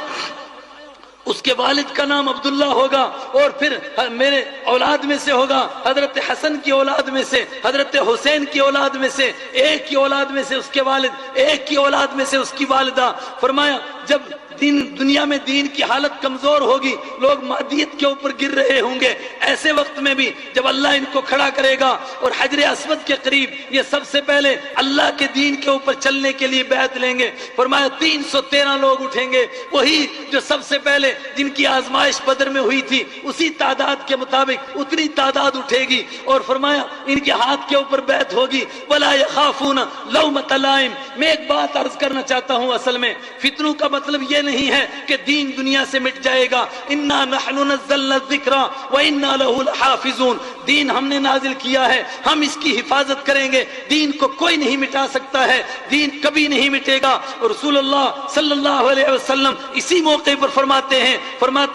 اس کے والد کا نام عبداللہ ہوگا، اور پھر میرے اولاد میں سے ہوگا، حضرت حسن کی اولاد میں سے، حضرت حسین کی اولاد میں سے، ایک کی اولاد میں سے اس کے والد، ایک کی اولاد میں سے اس کی والدہ۔ فرمایا جب دنیا میں دین کی حالت کمزور ہوگی، لوگ مادیت کے اوپر گر رہے ہوں گے، ایسے وقت میں بھی جب اللہ ان کو کھڑا کرے گا اور حجر اسود کے قریب یہ سب سے پہلے اللہ کے دین کے اوپر چلنے کے لیے بیعت لیں گے۔ فرمایا 313 لوگ اٹھیں گے، وہی جو سب سے پہلے جن کی آزمائش بدر میں ہوئی تھی، اسی تعداد کے مطابق اتنی تعداد اٹھے گی، اور فرمایا ان کے ہاتھ کے اوپر بیعت ہوگی، وَلَا يَخَافُونَ لَوْمَةَ لَائِمٍ۔ میں ایک بات عرض کرنا چاہتا ہوں، اصل میں فتنوں کا مطلب یہ نہیں ہے کہ دین دنیا سے مٹ جائے گا۔ اِنَّا نَحْنُ نَزَّلْنَا الذِّكْرَ وَإِنَّا لَهُ لَحَافِظُونَ، دین ہم نے نازل کیا ہے، ہم اس کی حفاظت کریں گے، دین کو کوئی نہیں مٹا سکتا ہے، دین کبھی نہیں مٹے گا۔ اور رسول اللہ صلی اللہ علیہ وسلم اسی موقع پر فرماتے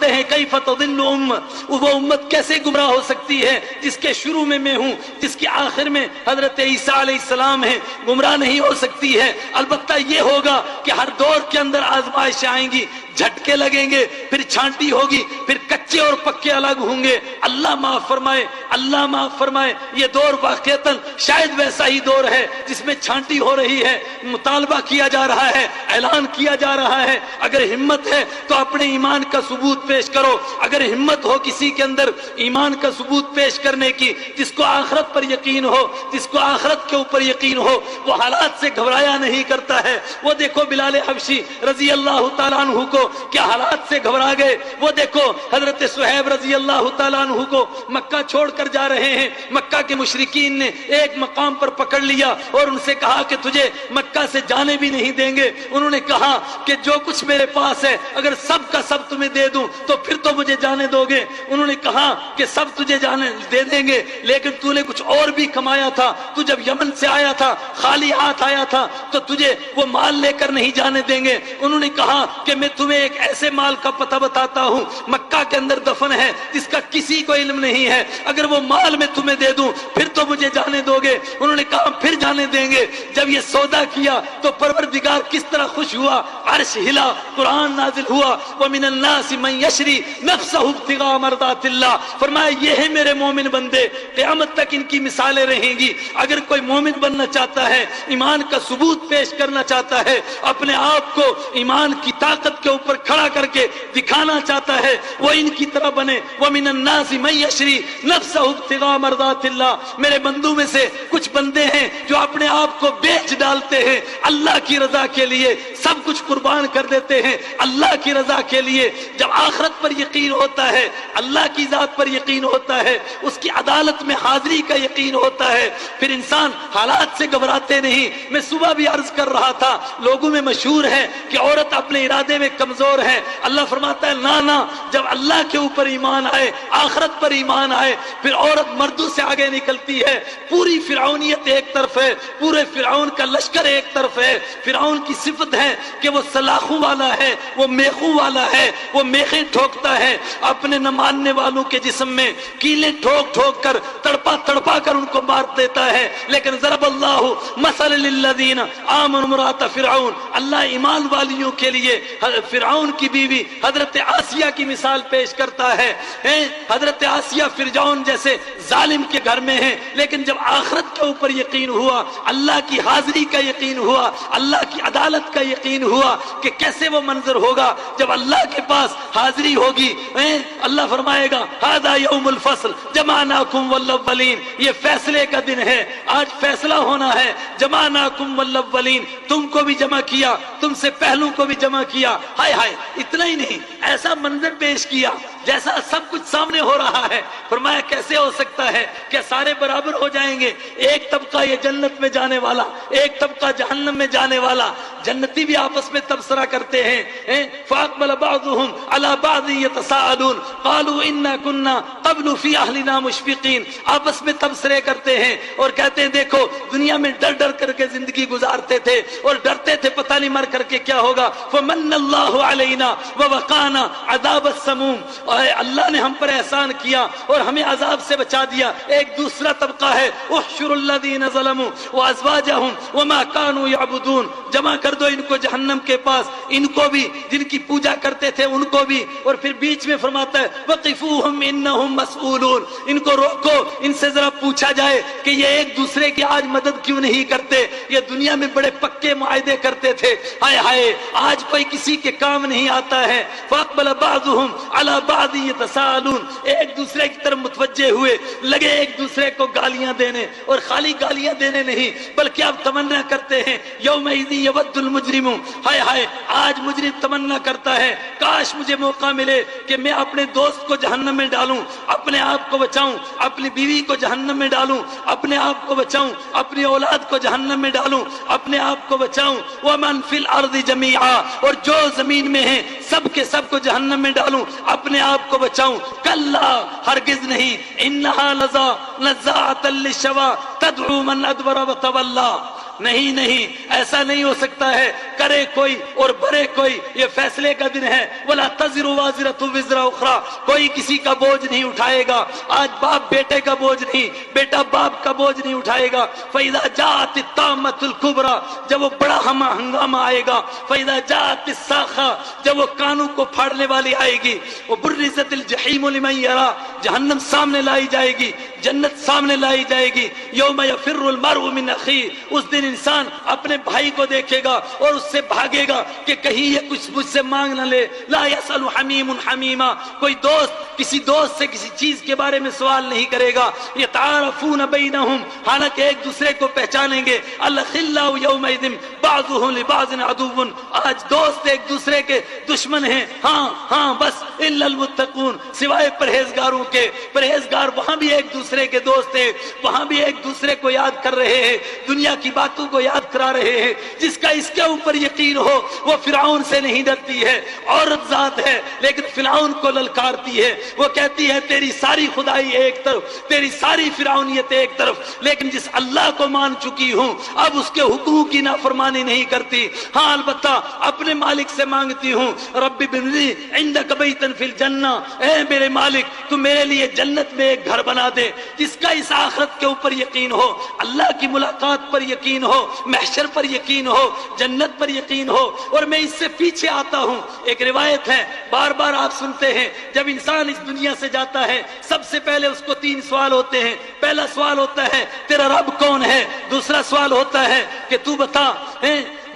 ہیں کیف تضل وہ امت کیسے گمراہ ہو سکتی ہے جس کے شروع میں ہوں، جس کے آخر میں حضرت عیسیٰ علیہ السلام ہیں، گمراہ نہیں ہو سکتی ہے۔ البتہ یہ ہوگا کہ ہر دور کے اندر آزمائشیں آئیں گی، جھٹکے لگیں گے، پھر چھانٹی ہوگی، پھر کچے اور پکے الگ ہوں گے۔ اللہ معاف فرمائے، اللہ معاف فرمائے یہ دور واقعتاً شاید ویسا ہی دور ہے جس میں چھانٹی ہو رہی ہے، مطالبہ کیا جا رہا ہے، اعلان کیا جا رہا ہے، اگر ہمت ہے تو اپنے ایمان کا ثبوت پیش کرو، اگر ہمت ہو کسی کے اندر ایمان کا ثبوت پیش کرنے کی، جس کو آخرت پر یقین ہو، جس کو آخرت کے اوپر یقین ہو، وہ حالات سے گھبرایا نہیں کرتا ہے۔ وہ دیکھو بلال حبشی رضی اللہ تعالیٰ عنہ کو کیا حالات سے گھبرا گئے، وہ دیکھو حضرت صہیب رضی اللہ تعالیٰ عنہ کو مکہ چھوڑ کر جا رہے ہیں، مکہ کے مشرکین نے ایک مقام پر پکڑ لیا اور ان سے کہا کہ تجھے مکہ سے جانے بھی نہیں دیں گے۔ انہوں نے کہا کہ جو کچھ میرے پاس ہے اگر سب کا سب تمہیں دے دوں تو پھر تو مجھے جانے دو گے۔ انہوں نے کہا کہ سب تجھے جانے دے دیں گے، لیکن تو نے کچھ اور بھی کمایا تھا، تو جب یمن سے آیا تھا خالی ہاتھ آیا تھا تو تجھے وہ مال لے کر نہیں جانے دیں گے۔ انہوں نے کہا کہ میں تمہیں ایک ایسے مال کا پتہ بتاتا ہوں مکہ کے اندر دفن ہے جس کا کسی کو علم نہیں ہے، اگر وہ مال میں تمہیں دے دوں پھر تو مجھے جانے دو گے۔ انہوں نے کہا پھر جانے دیں گے۔ جب یہ سودا کیا تو پروردگار کس طرح خوش ہوا، عرش ہلا، قرآن نازل ہوا، وَمِنَ النَّاسِ مَن يَشْرِي نَفْسَهُ ابْتِغَاءَ مَرْضَاتِ اللَّهِ۔ فرمایا یہ ہے میرے مومن بندے، قیامت تک ان کی مثالیں رہیں گی۔ اگر کوئی مومن بننا چاہتا ہے، ایمان کا ثبوت پیش کرنا چاہتا ہے، اپنے آپ کو ایمان کی طاقت کے اوپر کھڑا کر کے دکھانا چاہتا ہے، وہ ان کی طرح بنے۔ وَمِنَ النَّاسِ مَن يَشْرِي نَفْسَهُ ابْتِغَاءَ مَرْضَاتِ اللَّهِ۔ میرے بندوں میں سے کچھ بندے ہیں جو اپنے آپ کو بیچ ڈالتے ہیں اللہ کی رضا کے لیے، سب کچھ قربان کر دیتے ہیں اللہ کی رضا کے لیے۔ جب آخرت پر یقین ہوتا ہے، اللہ کی ذات پر یقین ہوتا ہے، اس کی عدالت میں حاضری کا یقین ہوتا ہے، پھر انسان حالات سے گھبراتے نہیں۔ میں صبح بھی عرض کر رہا تھا، لوگوں میں مشہور ہے کہ عورت اپنے ارادے میں کمزور ہے، اللہ فرماتا ہے نا جب اللہ کے اوپر ایمان آئے، آخرت پر ایمان آئے، پھر عورت مردوں سے آگے نکلتی ہے۔ پوری فرعونیت ایک طرف ہے، پورے فرعون کا لشکر ایک طرف ہے۔ فرعون کی صفت ہے کہ وہ سلاخوں والا ہے، وہ میخوں والا ہے، وہ میخیں ٹھوکتا ہے، اپنے نہ ماننے والوں کے جسم میں کیلیں ٹھوک ٹھوک کر تڑپا کر ان کو مار دیتا ہے۔ لیکن ضرب اللہ مثل للذین آمنوا امرأۃ فرعون، اللہ ایمان والیوں کے لیے فرعون کی بیوی حضرت آسیہ کی مثال پیش کرتا ہے۔ حضرت آسیہ فرعون جیسے ظالم کے گھر میں ہیں، لیکن جب آخرت کے اوپر یقین ہوا، اللہ کی حاضری کا یقین ہوا، اللہ کی عدالت کا یقین ہوا کہ کیسے وہ منظر ہوگا جب اللہ کے پاس حاضری ہوگی۔ اللہ فرمائے گا ھذا یوم الفصل جمعناکم والاولین، یہ فیصلے کا دن ہے، آج فیصلہ ہونا ہے۔ جمعناکم والاولین، تم کو بھی جمع کیا، تم سے پہلوں کو بھی جمع کیا۔ ہائے ہائے، اتنا ہی نہیں، ایسا منظر پیش کیا جیسا سب کچھ سامنے ہو رہا ہے۔ فرمایا کیسے ہو سکتا ہے کہ سارے برابر ہو جائیں گے؟ ایک طبقہ یہ جنت میں جانے والا، ایک طبقہ جہنم میں جانے والا۔ جنتی بھی آپس میں تبصرہ کرتے ہیں، فَأَقْبَلَ بَعْضُهُمْ عَلَى بَعْضٍ يَتَسَاءَلُونَ قَالُوا إِنَّا كُنَّا قَبْلُ فِي أَهْلِنَا مُشْفِقِينَ۔ آپس میں تبصرے کرتے ہیں اور کہتے ہیں دیکھو دنیا میں ڈر کر کے زندگی گزارتے تھے اور ڈرتے تھے پتہ نہیں مر کر کے کیا ہوگا۔ فَمَنَّ اللَّهُ عَلَيْنَا وَوَقَانَا عَذَابَ السَّمُومِ، اور اللہ نے ہم پر احسان کیا اور ہمیں عذاب سے بچا دیا۔ ایک دوسرا طبقہ ہے احشروا الذین ظلموا وازواجہم وما كانوا يعبدون، جمع کر دو ان کو جہنم کے پاس، ان کو بھی جن کی پوجا کرتے تھے ان کو بھی۔ اور پھر بیچ میں فرماتا ہے وقفوہم انہم مسئولون، ان کو روکو، ان سے ذرا پوچھا جائے کہ یہ ایک دوسرے کی آج مدد کیوں نہیں کرتے؟ یہ دنیا میں بڑے پکے معاہدے کرتے تھے، ہائے ہائے آج کوئی کسی کے کام نہیں آتا ہے۔ فاقبل بعضهم على بعض يتساءلون، ایک دوسرے کی طرف متوجہ ہوئے، لگے ایک دوسرے کو گالیاں دینے، اور خالی گالیاں دینے نہیں بلکہ اب تمنا کرتے ہیں یومئذ یود المجرم، ہائے ہائے آج مجرم تمنا کرتا ہے کاش مجھے موقع ملے کہ میں اپنے دوست کو جہنم میں ڈالوں، اپنے آپ کو بچاؤں، اپنی بیوی کو جہنم میں ڈالوں، اپنے آپ کو بچاؤں، اپنی اولاد کو جہنم میں ڈالوں، اپنے آپ کو بچاؤں۔ ومن فی الارض جمیعا، اور جو زمین میں ہیں سب کے سب کو جہنم میں ڈالوں، اپنے آپ کو بچاؤں۔ کلا، ہرگز نہیں، انہا لظا نزاعۃ للشوا تدعو من ادبر وتولی، نہیں ایسا نہیں ہو سکتا ہے، کرے کوئی اور بھرے کوئی، یہ فیصلے کا دن ہے۔ ولا تزر وازرۃ وزر اخرى، کوئی کسی کا بوجھ نہیں اٹھائے گا۔ آج باپ بیٹے کا بوجھ نہیں، بیٹا باپ کا بوجھ نہیں اٹھائے گا۔ فاذا جاءت الطامۃ الکبریٰ، جب وہ بڑا ہنگامہ آئے گا۔ فاذا جاءت الصاخہ، جب وہ کانوں کو پھاڑنے والی آئے گی۔ وبرزت الجحیم لمن یرى، جہنم سامنے لائی جائے گی۔ جنت سامنے لائی جائے گی. یوم یفر المرء من اخیہ، اس دن انسان اپنے بھائی کو دیکھے گا اور اس سے بھاگے گا کہ کہیں یہ کچھ مجھ سے مانگ نہ لے. لا یسأل حمیم حمیما، کوئی دوست کسی دوست سے کسی چیز کے بارے میں سوال نہیں کرے گا. یتعارفون بینہم، حالانکہ ایک دوسرے کو پہچانیں گے. الاخلاء یومئذ بعضهم لبعض عدو، آج دوست ایک دوسرے کے دشمن ہیں. ہاں بس الا المتقون، سوائے پرہیزگاروں کے. پرہیزگار وہاں بھی ایک دوسرے کے دوست ہیں، وہاں بھی ایک دوسرے کو یاد کر رہے ہیں، دنیا کی باتوں کو یاد کرا رہے ہیں. جس کا اس کے اوپر یقین ہو وہ فرعون سے نہیں ڈرتی ہے. عورت ذات ہے لیکن فرعون کو للکارتی ہے. وہ کہتی ہے تیری ساری خدائی ایک طرف، تیری ساری فرعونیت ایک طرف، لیکن جس اللہ کو مان چکی ہوں اب اس کے حقوق کی نافرمانی نہیں کرتی. ہاں البتہ اپنے مالک سے مانگتی ہوں، رب ابن لی عندک بیتا فی الجنہ، اے میرے مالک تو میرے لیے جنت میں ایک گھر بنا دے. جس کا اس آخرت کے اوپر یقین ہو، اللہ کی ملاقات پر یقین ہو، محشر پر یقین ہو، جنت پر یقین ہو. اور میں اس سے پیچھے آتا ہوں، ایک روایت ہے بار بار آپ سنتے ہیں، جب انسان اس دنیا سے جاتا ہے سب سے پہلے اس کو 3 سوال ہوتے ہیں. پہلا سوال ہوتا ہے تیرا رب کون ہے، دوسرا سوال ہوتا ہے کہ تو بتا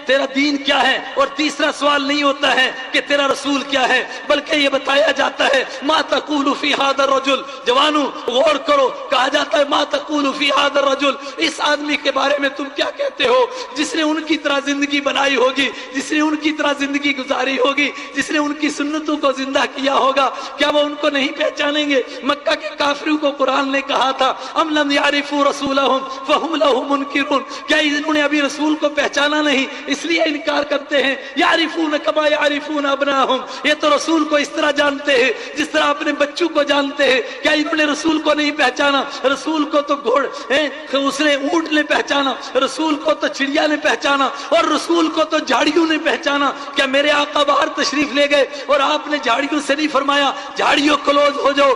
تیرا دین کیا ہے، اور تیسرا سوال نہیں ہوتا ہے کہ تیرا رسول کیا ہے، بلکہ یہ بتایا جاتا ہے ما تقول فی ھذا الرجل. جوانو غور کرو، کہا جاتا ہے ما تقول فی ھذا الرجل، اس آدمی کے بارے میں تم کیا کہتے ہو جس نے ان کی طرح زندگی بنائی ہوگی، جس نے ان کی طرح زندگی گزاری ہوگی، جس نے ان کی سنتوں کو زندہ کیا ہوگا. کیا وہ ان کو نہیں پہچانیں گے؟ مکہ کے کافروں کو قرآن نے کہا تھا ام لم یعرفوا رسولہم فہم لہ منکرون، کیا انہوں نے ابھی رسول کو پہچانا نہیں اس لیے انکار کرتے ہیں. یعرفون کما یعرفون ابناہم، یہ تو رسول کو اس طرح جانتے ہیں جس طرح اپنے بچوں کو جانتے ہیں. کیا انہوں نے رسول کو نہیں پہچانا؟ رسول کو تو اس نے اونٹ نے پہچانا، رسول کو تو چڑیا نے پہچانا، اور رسول کو تو جھاڑیوں نے پہچانا. کیا میرے آقا باہر تشریف لے گئے اور آپ نے جھاڑیوں سے نہیں فرمایا جھاڑیوں کلوز ہو جاؤ،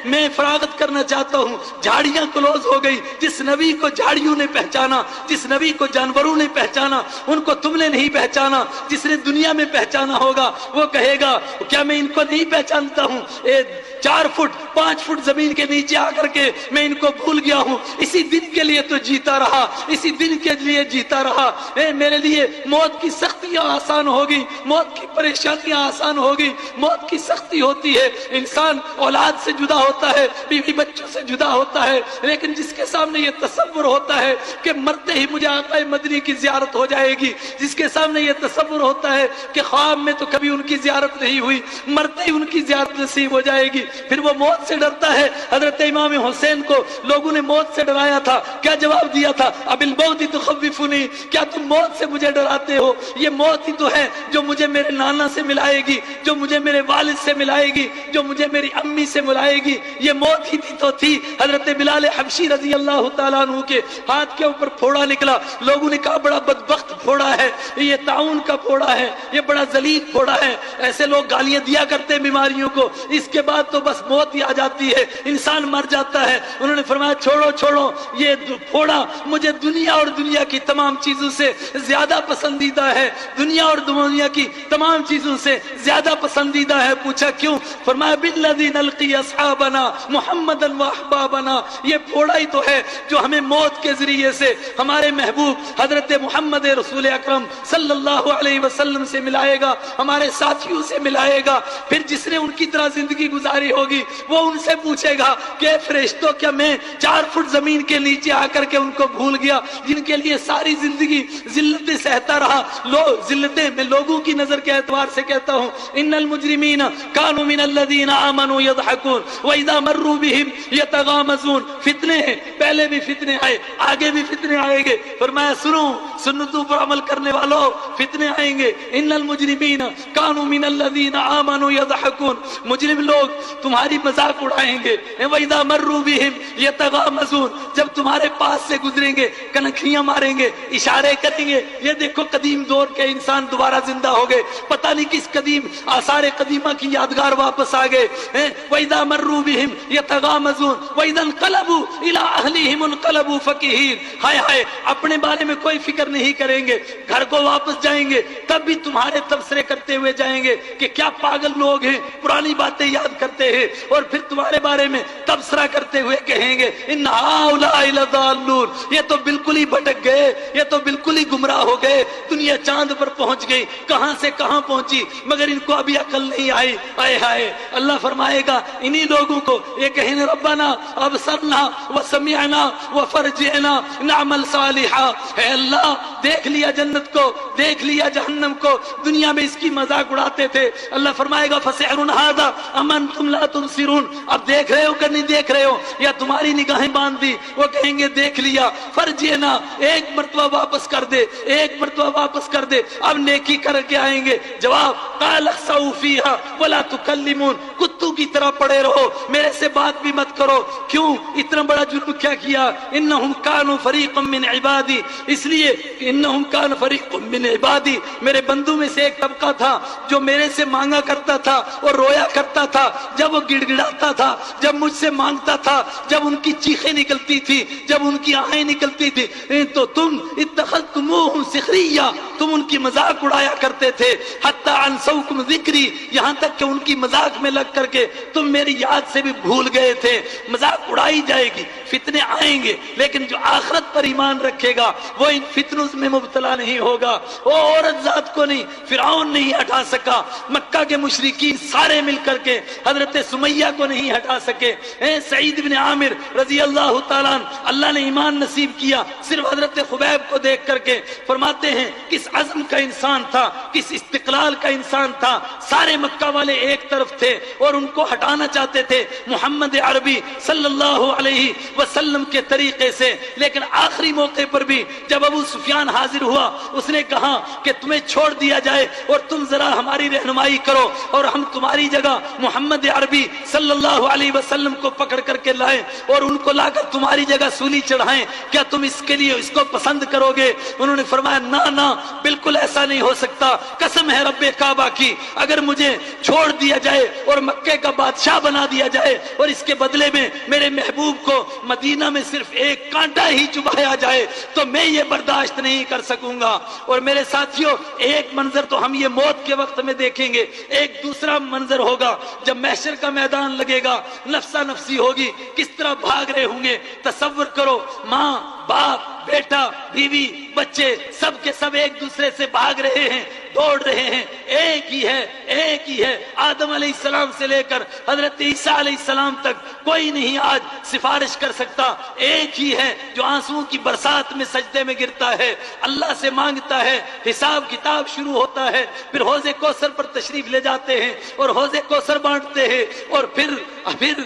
میں فراغت کرنا چاہتا ہوں؟ جھاڑیاں کلوز ہو گئی. جس نبی کو جھاڑیوں نے پہچانا، جس نبی کو جانوروں نے پہچانا، ان کو تم نے نہیں پہچانا. جس نے دنیا میں پہچانا ہوگا وہ کہے گا کیا میں ان کو نہیں پہچانتا ہوں؟ 4 فٹ 5 فٹ زمین کے نیچے آ کر کے میں ان کو بھول گیا ہوں. اسی دن کے لیے تو جیتا رہا، اسی دن کے لیے جیتا رہا. میرے لیے موت کی سختیاں آسان ہوگی، موت کی پریشانیاں آسان ہوگی. موت کی سختی ہوتی ہے، انسان اولاد سے جدا ہوتا ہے، بیوی بچوں سے جدا ہوتا ہے، لیکن جس کے سامنے یہ تصور ہوتا ہے کہ مرتے ہی مجھے آقا مدنی کی زیارت ہو جائے گی، جس کے سامنے یہ تصور ہوتا ہے کہ خواب میں تو کبھی ان کی زیارت نہیں ہوئی، مرتے ہی ان کی زیارت نصیب ہو جائے گی، پھر وہ موت سے ڈرتا ہے. حضرت امام حسین کو لوگوں نے موت سے ڈرایا تھا، کیا جواب دیا تھا؟ اب الموت تخوفنی، کیا تم موت سے مجھے ڈراتے ہو؟ یہ موت ہی تو ہے جو مجھے میرے نانا سے ملائے گی، جو مجھے میرے والد سے ملائے گی، جو مجھے میری امی سے ملائے گی. یہ موت ہی تو تھی. حضرت بلال حبشی رضی اللہ تعالیٰ عنہ کے ہاتھ کے اوپر پھوڑا نکلا. لوگوں نے کہا بڑا بدبخت پھوڑا ہے، یہ طاعون کا پھوڑا ہے، یہ بڑا ذلیل پھوڑا ہے. ایسے لوگ گالیاں دیا کرتے ہیں بیماریوں کو، اس کے بعد تو بس موت ہی آ جاتی ہے، انسان مر جاتا ہے. انہوں نے فرمایا چھوڑو یہ پھوڑا مجھے دنیا اور دنیا کی تمام چیزوں سے زیادہ پسندیدہ ہے، دنیا اور دنیا کی تمام چیزوں سے زیادہ پسندیدہ ہے. پوچھا کیوں؟ فرمایا بالذی نلقی اصحابنا محمدا واحبابنا، یہ پھوڑا ہی تو ہے جو ہمیں موت کے ذریعے سے ہمارے محبوب حضرت محمد رسول اکرم صلی اللہ علیہ وسلم سے ملائے گا، ہمارے ساتھیوں سے ملائے گا. پھر جس نے ان کی طرح زندگی گزاری ہوگی وہ ان سے پوچھے گا کہ فرشتوں کیا میں 4 فٹ زمین کے نیچے آ کر کے ان کو بھول گیا جن کے لیے ساری زندگی ذلتیں سہتا رہا؟ ذلتیں میں لوگوں کی نظر کے اعتبار سے کہتا ہوں، ان المجرمین کانوا من الذین آمنوا یضحکون واذا مروا بهم یتغامزون. فتنے ہیں، پہلے بھی فتنے آئے، آگے بھی فتنے آئیں گے. فرمایا سنو، سنتوں پر عمل کرنے والوں، فتنے آئیں گے. ان المجرمین کانوا من الذین آمنوا یضحکون، مجرم لوگ تمہاری مذاق اڑائیں گے. واذا مروا بهم یتغامزون، جب تمہارے پاس سے گزریں گے کنکھیاں ماریں گے، اشارے کریں گے. یہ دیکھو قدیم دور کے انسان دوبارہ زندہ ہو گئے، پتہ نہیں کس قدیم آثار قدیمہ کی یادگار واپس آ گئے. واذا مروا بهم یتغامزون واذا انقلبوا الى اهلهم انقلبوا فکہین. ہائے ہائے، اپنے بارے میں کوئی فکر نہیں کریں گے، گھر کو واپس جائیں گے تب بھی تمہارے تبصرے کرتے ہوئے جائیں گے کہ کیا پاگل لوگ ہیں، پرانی باتیں یاد کرتے کرتے ہیں اور پھر تمہارے بارے میں تبصرہ کرتے ہوئے کہیں گے ان ہؤلاء لضالون، یہ تو بالکل ہی بھٹک گئے، یہ تو بالکل ہی گمراہ ہو گئے، دنیا چاند پر پہنچ گئی، کہاں سے کہاں پہنچی مگر ان کو ابھی عقل نہیں آئی۔ آئے ہائے، اللہ فرمائے گا انہی لوگوں کو یہ کہیں ربنا ابصرنا وسمعنا وفرجعنا نعمل صالحا، اے اللہ دیکھ لیا جنت کو، دیکھ لیا جہنم کو، دنیا میں اس کی مذاق اڑاتے تھے، اللہ فرمائے گا فسحر ھذا ام انتم لا تبصرون، اب دیکھ رہے ہو کہ نہیں دیکھ رہے ہو یا تمہاری نگاہیں باندھ دی؟ وہ کہیں گے دیکھ لیا، فرجعنا ایک مرتبہ واپس کر دے، ایک مرتبہ واپس کر دے، اب نیکی کر کے آئیں گے۔ جواب قال اخسؤوا فیھا ولا تکلمون، کتوں کی طرح پڑے رہو، میرے سے بات بھی مت کرو۔ کیوں اتنا بڑا جرم کیا کیا؟ انہم کانوا فریقا من عبادی، اس لیے انہم کان فریق من عبادی، میرے بندوں میں سے ایک طبقہ تھا جو میرے سے مانگا کرتا تھا اور رویا کرتا تھا، جب وہ گڑ گڑاتا تھا، جب مجھ سے مانگتا تھا، جب ان کی چیخیں نکلتی تھی، جب ان کی آہیں نکلتی تھی، تو تم اتخذتموہم سخریا، تم ان کی مذاق اڑایا کرتے تھے، حتی انسوکم ذکری، یہاں تک کہ ان کی مذاق میں لگ کر کے تم میری یاد سے بھی بھول گئے تھے۔ مذاق اڑائی جائے گی، فتنے آئیں گے، لیکن جو آخرت پر ایمان رکھے گا وہ ان فتنوں میں مبتلا نہیں ہوگا۔ وہ عورت ذات کو نہیں، فرعون نہیں ہٹا سکا، مکہ کے مشرکین سارے مل کر کے حضرت سمیہ کو نہیں ہٹا سکے۔ سعید بن عامر رضی اللہ تعالیٰ عنہ، اللہ نے ایمان نصیب کیا صرف حضرت خبیب کو دیکھ کر کے، فرماتے ہیں کس عزم کا انسان تھا، کس استقلال کا انسان تھا، سارے مکہ والے ایک طرف تھے اور ان کو ہٹانا چاہتے تھے محمد عربی صلی اللہ علیہ وسلم کے طریقے سے، لیکن آخری موقع پر بھی جب ابو سفیان حاضر ہوا، اس نے کہا کہ تمہیں چھوڑ دیا جائے اور تم ذرا ہماری رہنمائی کرو اور ہم تمہاری جگہ محمد عربی صلی اللہ علیہ وسلم کو پکڑ کر کے لائیں اور ان کو لا کر تمہاری جگہ سولی چڑھائیں، کیا تم اس کے لیے اس کو پسند کرو گے؟ انہوں نے فرمایا نہ نہ، بالکل ایسا نہیں ہو سکتا، قسم ہے رب کعبہ کی، اگر مجھے چھوڑ دیا جائے اور مکے کا بادشاہ بنا دیا جائے اور اس کے بدلے میں میرے محبوب کو مدینہ میں صرف ایک کانٹا ہی چبھایا جائے تو میں یہ برداشت نہیں کر سکوں گا۔ اور میرے ساتھیوں، ایک منظر تو ہم یہ موت کے وقت میں دیکھیں گے، ایک دوسرا منظر ہوگا جب محشر کا میدان لگے گا، نفسا نفسی ہوگی، کس طرح بھاگ رہے ہوں گے۔ تصور کرو، ماں باپ بیٹا بیوی بچے سب کے سب ایک دوسرے سے بھاگ رہے ہیں، دوڑ رہے ہیں، ایک ہی ہے، ایک ہی ہے، آدم علیہ السلام سے لے کر حضرت عیسیٰ علیہ السلام تک کوئی نہیں آج سفارش کر سکتا، ایک ہی ہے جو آنسوؤں کی برسات میں سجدے میں گرتا ہے، اللہ سے مانگتا ہے، حساب کتاب شروع ہوتا ہے، پھر حوض کوثر پر تشریف لے جاتے ہیں اور حوض کوثر بانٹتے ہیں، اور پھر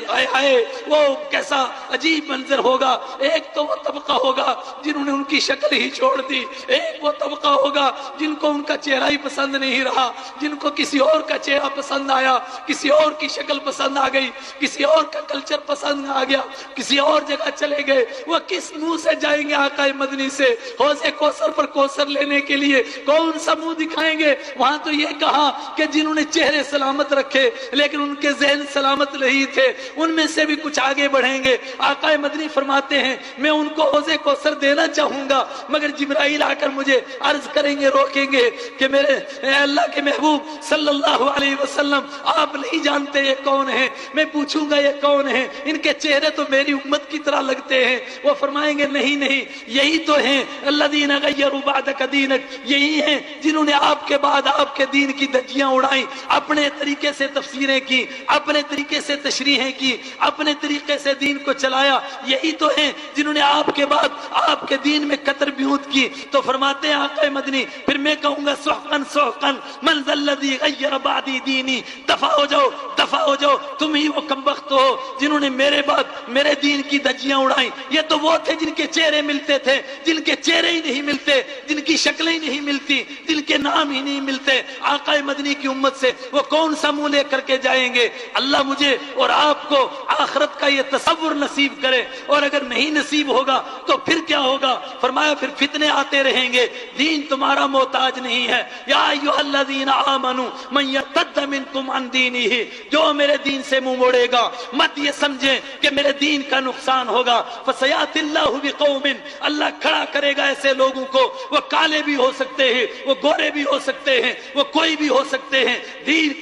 آئے آئے وہ کیسا عجیب منظر ہوگا۔ ایک تو وہ طبقہ ہوگا جنہوں نے ان کی شکل ہی چھوڑ دی، ایک وہ طبقہ ہوگا جن کو ان کا چہرہ ہی پسند نہیں رہا، جن کو کسی اور کا چہرہ پسند آیا، کسی اور کی شکل پسند آ گئی، کسی اور کا کلچر پسند آ گیا، کسی اور جگہ چلے گئے۔ وہ کس منہ سے جائیں گے آقا مدنی سے حوض کوثر پر کوثر لینے کے لیے؟ کون سا منہ دکھائیں گے؟ وہاں تو یہ کہا کہ جنہوں نے چہرے سلامت رکھے لیکن ان کے ذہن سلامت نہیں تھے، ان میں سے بھی کچھ آگے بڑھیں گے۔ آقا مدنی فرماتے ہیں میں ان کو حوض کوثر دینا چاہوں گا مگر جبرائیل آ کر مجھے عرض کریں گے، روکیں گے کہ میرے اے اللہ کے محبوب صلی اللہ علیہ وسلم، آپ نہیں جانتے یہ کون ہیں، میں پوچھوں گا یہ کون ہیں، ان کے چہرے تو میری امت کی طرح لگتے ہیں۔ وہ فرمائیں گے نہیں نہیں، یہی تو ہیں الذین غیروا بعدک دینک، یہی ہیں جنہوں نے آپ کے بعد آپ کے دین کی دھجیاں اڑائیں، اپنے طریقے سے تفسیریں کی، اپنے طریقے سے تشریحیں کی، اپنے طریقے سے دین کو چلایا، یہی تو ہیں جنہوں نے آپ کے بعد آپ کے دین میں قطر بیوت کی۔ تو فرماتے ہیں آقا مدنی پھر میں کہوں گا سحقن سحقن من ذا الذی غیر بعدی دینی، دفع ہو جاؤ دفع ہو جاؤ، تم ہی وہ کمبخت ہو جنہوں نے میرے بعد میرے دین کی دھجیاں اڑائیں۔ یہ تو وہ تھے جن کے چہرے ملتے تھے، جن کے چہرے ہی نہیں ملتے، جن کی شکلیں ہی نہیں ملتی، جن کے نام ہی نہیں ملتے۔ آقا مدنی کی امت سے وہ کون سا منہ لے کر کے جائیں گے؟ اللہ مجھے اور آپ کو آخرت کا یہ تصور نصیب کرے، اور اگر نہیں نصیب ہوگا تو پھر کیا ہوگا؟ فرمایا پھر فتنے آتے رہیں گے، دین تمہارا محتاج نہیں ہے۔ یا ایھا الذین آمنوا من یرتد منکم عن دینہ، جو میرے دین سے منہ موڑے گا مت یہ سمجھیں کہ میرے دین کا نقصان ہوگا۔ فسیأتی اللہ بقوم، اللہ کھڑا کرے گا ایسے لوگوں کو، وہ کالے بھی ہو سکتے ہیں، وہ گورے بھی ہو سکتے ہیں، وہ کوئی بھی ہو سکتے ہیں، دین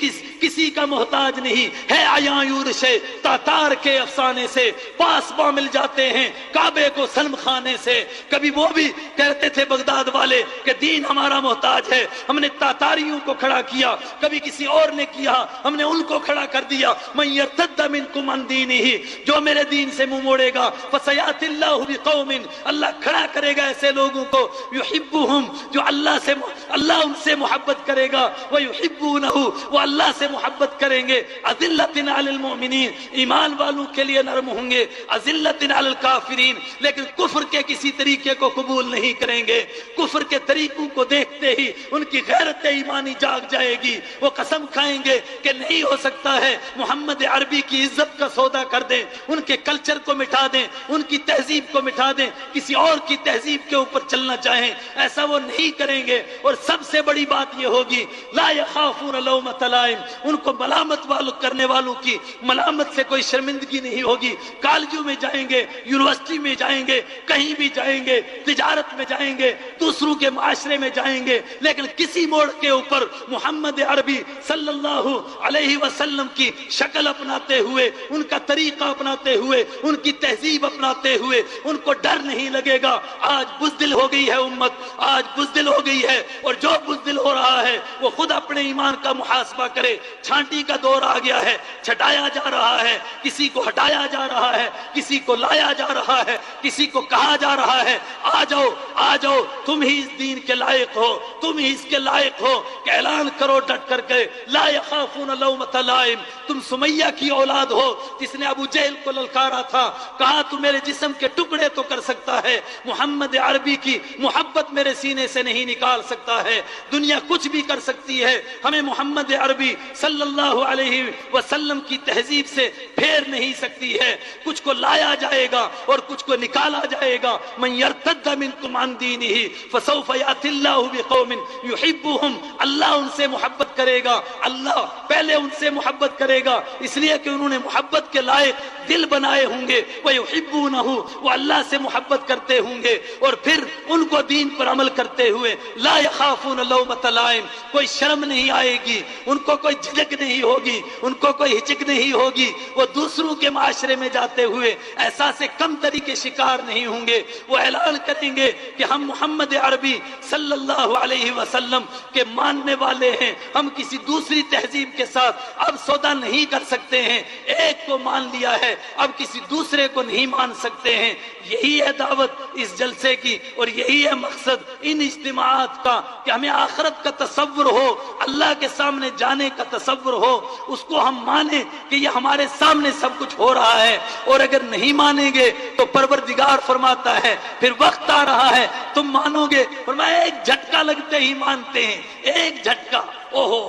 کسی کا محتاج نہیں ہے عیاں یورش تاتار کے افسانے سے پاسباں مل جاتے ہیں کعبے کو سلم خانے سے. کبھی وہ بھی کہتے تھے بغداد والے کہ دین ہمارا محتاج ہے, ہم نے تاتاریوں کو کھڑا کیا, کبھی کسی اور نے کیا, ہم نے ان کو کھڑا کر دیا. من یرتد منکم عن دینہ, جو میرے دین سے منہ موڑے گا, فسیأتی اللہ بقوم, اللہ کھڑا کرے گا ایسے لوگوں کو, یحبہم, جو اللہ ان سے محبت کرے گا, ویحبونہ, وہ اللہ سے محبت کریں گے, اذلۃ علی المؤمنین, ایمان والوں کے لیے نرم ہوں گے, اذلۃ علی الکافرین, لیکن کفر کے کسی طریقے کو قبول نہیں کریں گے. کفر کے طریقوں کو دیکھتے ہی ان کی غیرت ایمانی جاگ جائے گی, وہ قسم کھائیں گے کہ نہیں ہو سکتا ہے محمد عربی کی عزت کا سودا کر دیں, ان کے کلچر کو مٹا دیں, ان کی تہذیب کو مٹا دیں, کسی اور کی تہذیب کے اوپر چلنا چاہیں, ایسا وہ نہیں کریں گے. اور سب سے بڑی بات یہ ہوگی لا یخافون لومۃ لائم, ان کو ملامت کرنے والوں کی ملامت سے کوئی شرمندگی نہیں ہوگی. کالجوں میں جائیں گے, یونیورسٹی میں جائیں گے, کہیں بھی جائیں گے, تجارت میں جائیں گے, دوسروں کے معاشرے میں جائیں گے, لیکن کسی موڑ کے اوپر محمد عربی صلی اللہ علیہ وسلم کی شکل اپناتے ہوئے, ان کا طریقہ اپناتے ہوئے, ان کی تہذیب اپناتے ہوئے ان کو ڈر نہیں لگے گا. آج بزدل ہو گئی ہے امت, آج بزدل ہو گئی ہے, اور جو بزدل ہو رہا ہے وہ خود اپنے ایمان کا محاسبہ کرے. چھانٹی کا دور آ گیا ہے, چھٹایا جا رہا ہے, کسی کو ہٹایا جا رہا ہے, کسی کو لایا جا رہا ہے, کسی کو کہا جا رہا ہے آ جاؤ آ جاؤ, تم ہی اس دین کے لائق ہو, تم ہی اس کے لائق ہو, کہ اعلان کرو ڈٹ کر کے لا یخافون لومۃ لائم. تم سمیہ کی اولاد ہو جس نے ابو جہل کو للکارا تھا, کہا تو میرے جسم کے ٹکڑے تو کر سکتا ہے, محمد عربی کی محبت میرے سینے سے نہیں نکال سکتا ہے. دنیا کچھ بھی کر سکتی ہے, ہمیں محمد عربی صلی اللہ علیہ وسلم کی تہذیب سے پھیر نہیں سکتی ہے. کچھ کو لایا جائے گا اور کچھ کو نکالا جائے گا. من یرتد منکم عن دینہ فسوف یأتی اللہ بقوم یحبہم, اللہ ان سے محبت کرے گا, اللہ پہلے ان سے محبت کرے گا اس لیے کہ انہوں نے محبت کے لائق دل بنائے ہوں گے, ویحبونہ, وہ اللہ سے محبت کرتے ہوں گے, اور پھر ان کو دین پر عمل کرتے ہوئے لا یخافون لومۃ لائم, کوئی شرم نہیں آئے گی, ان کو کوئی جھجک نہیں ہوگی, ان کو کوئی ہچک نہیں ہوگی. وہ دوسروں کے معاشرے میں جاتے ہوئے احساس کم تری کے شکار نہیں ہوں گے. وہ اعلان کریں گے کہ ہم محمد عربی صلی اللہ علیہ وسلم کے ماننے والے ہیں, ہم کسی دوسری تہذیب کے ساتھ اب سودا نہیں کر سکتے ہیں, ایک کو مان لیا ہے اب کسی دوسرے کو نہیں مان سکتے ہیں. یہی ہے دعوت اس جلسے کی, اور یہی ہے مقصد ان اجتماعات کا, کہ ہمیں آخرت کا تصور ہو, اللہ کے سامنے جانے کا تصور ہو, اس کو ہم مانیں کہ یہ ہمارے سامنے سب کچھ ہو رہا ہے. اور اگر نہیں مانیں گے تو پروردگار فرماتا ہے پھر وقت آ رہا ہے تم مانو گے, فرمایا ایک جھٹکا لگتے ہی مانتے ہیں, ایک جھٹکا. اوہو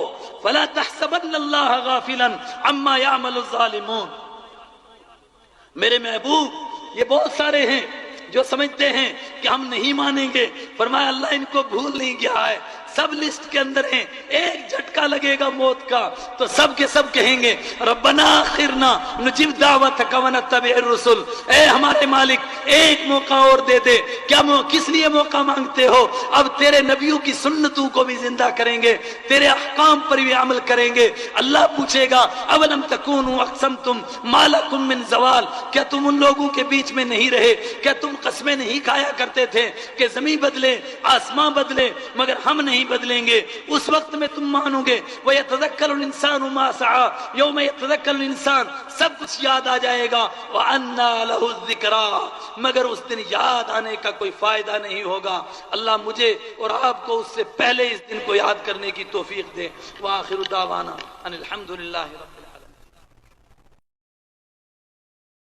فلا تحسبن اللہ غافلا عما يعمل الظالمون. میرے محبوب یہ بہت سارے ہیں جو سمجھتے ہیں کہ ہم نہیں مانیں گے, فرمایا اللہ ان کو بھول نہیں گیا ہے, سب لسٹ کے اندر ہیں. ایک جھٹکا لگے گا موت کا تو سب کے سب کہیں گے ربنا آخرنا نجیب دعوتک ونتبع الرسل, اے ہمارے مالک ایک موقع اور دے دے. کیا کس لیے موقع مانگتے ہو؟ اب تیرے نبیوں کی سنتوں کو بھی زندہ کریں گے, تیرے احکام پر بھی عمل کریں گے. اللہ پوچھے گا اولم تکونوا اقسمتم ما لکم من زوال, کیا تم ان لوگوں کے بیچ میں نہیں رہے, کیا تم قسمیں نہیں کھایا کرتے تھے کہ زمین بدلے آسمان بدلے مگر ہم نہیں بدلیں گے؟ اس وقت میں تم مانو گے. وَيَتَذَكَّرُ الْإِنسَانُ مَا سَعَى, یوم يَتَذَكَّرُ الْإِنسان, سب کچھ یاد آ جائے گا. وَأَنَّى لَهُ الذِّكْرَى, مگر اس دن یاد آنے کا کوئی فائدہ نہیں ہوگا. اللہ مجھے اور آپ کو اس سے پہلے اس دن کو یاد کرنے کی توفیق دے. وآخر دعوانا ان الحمد للہ رب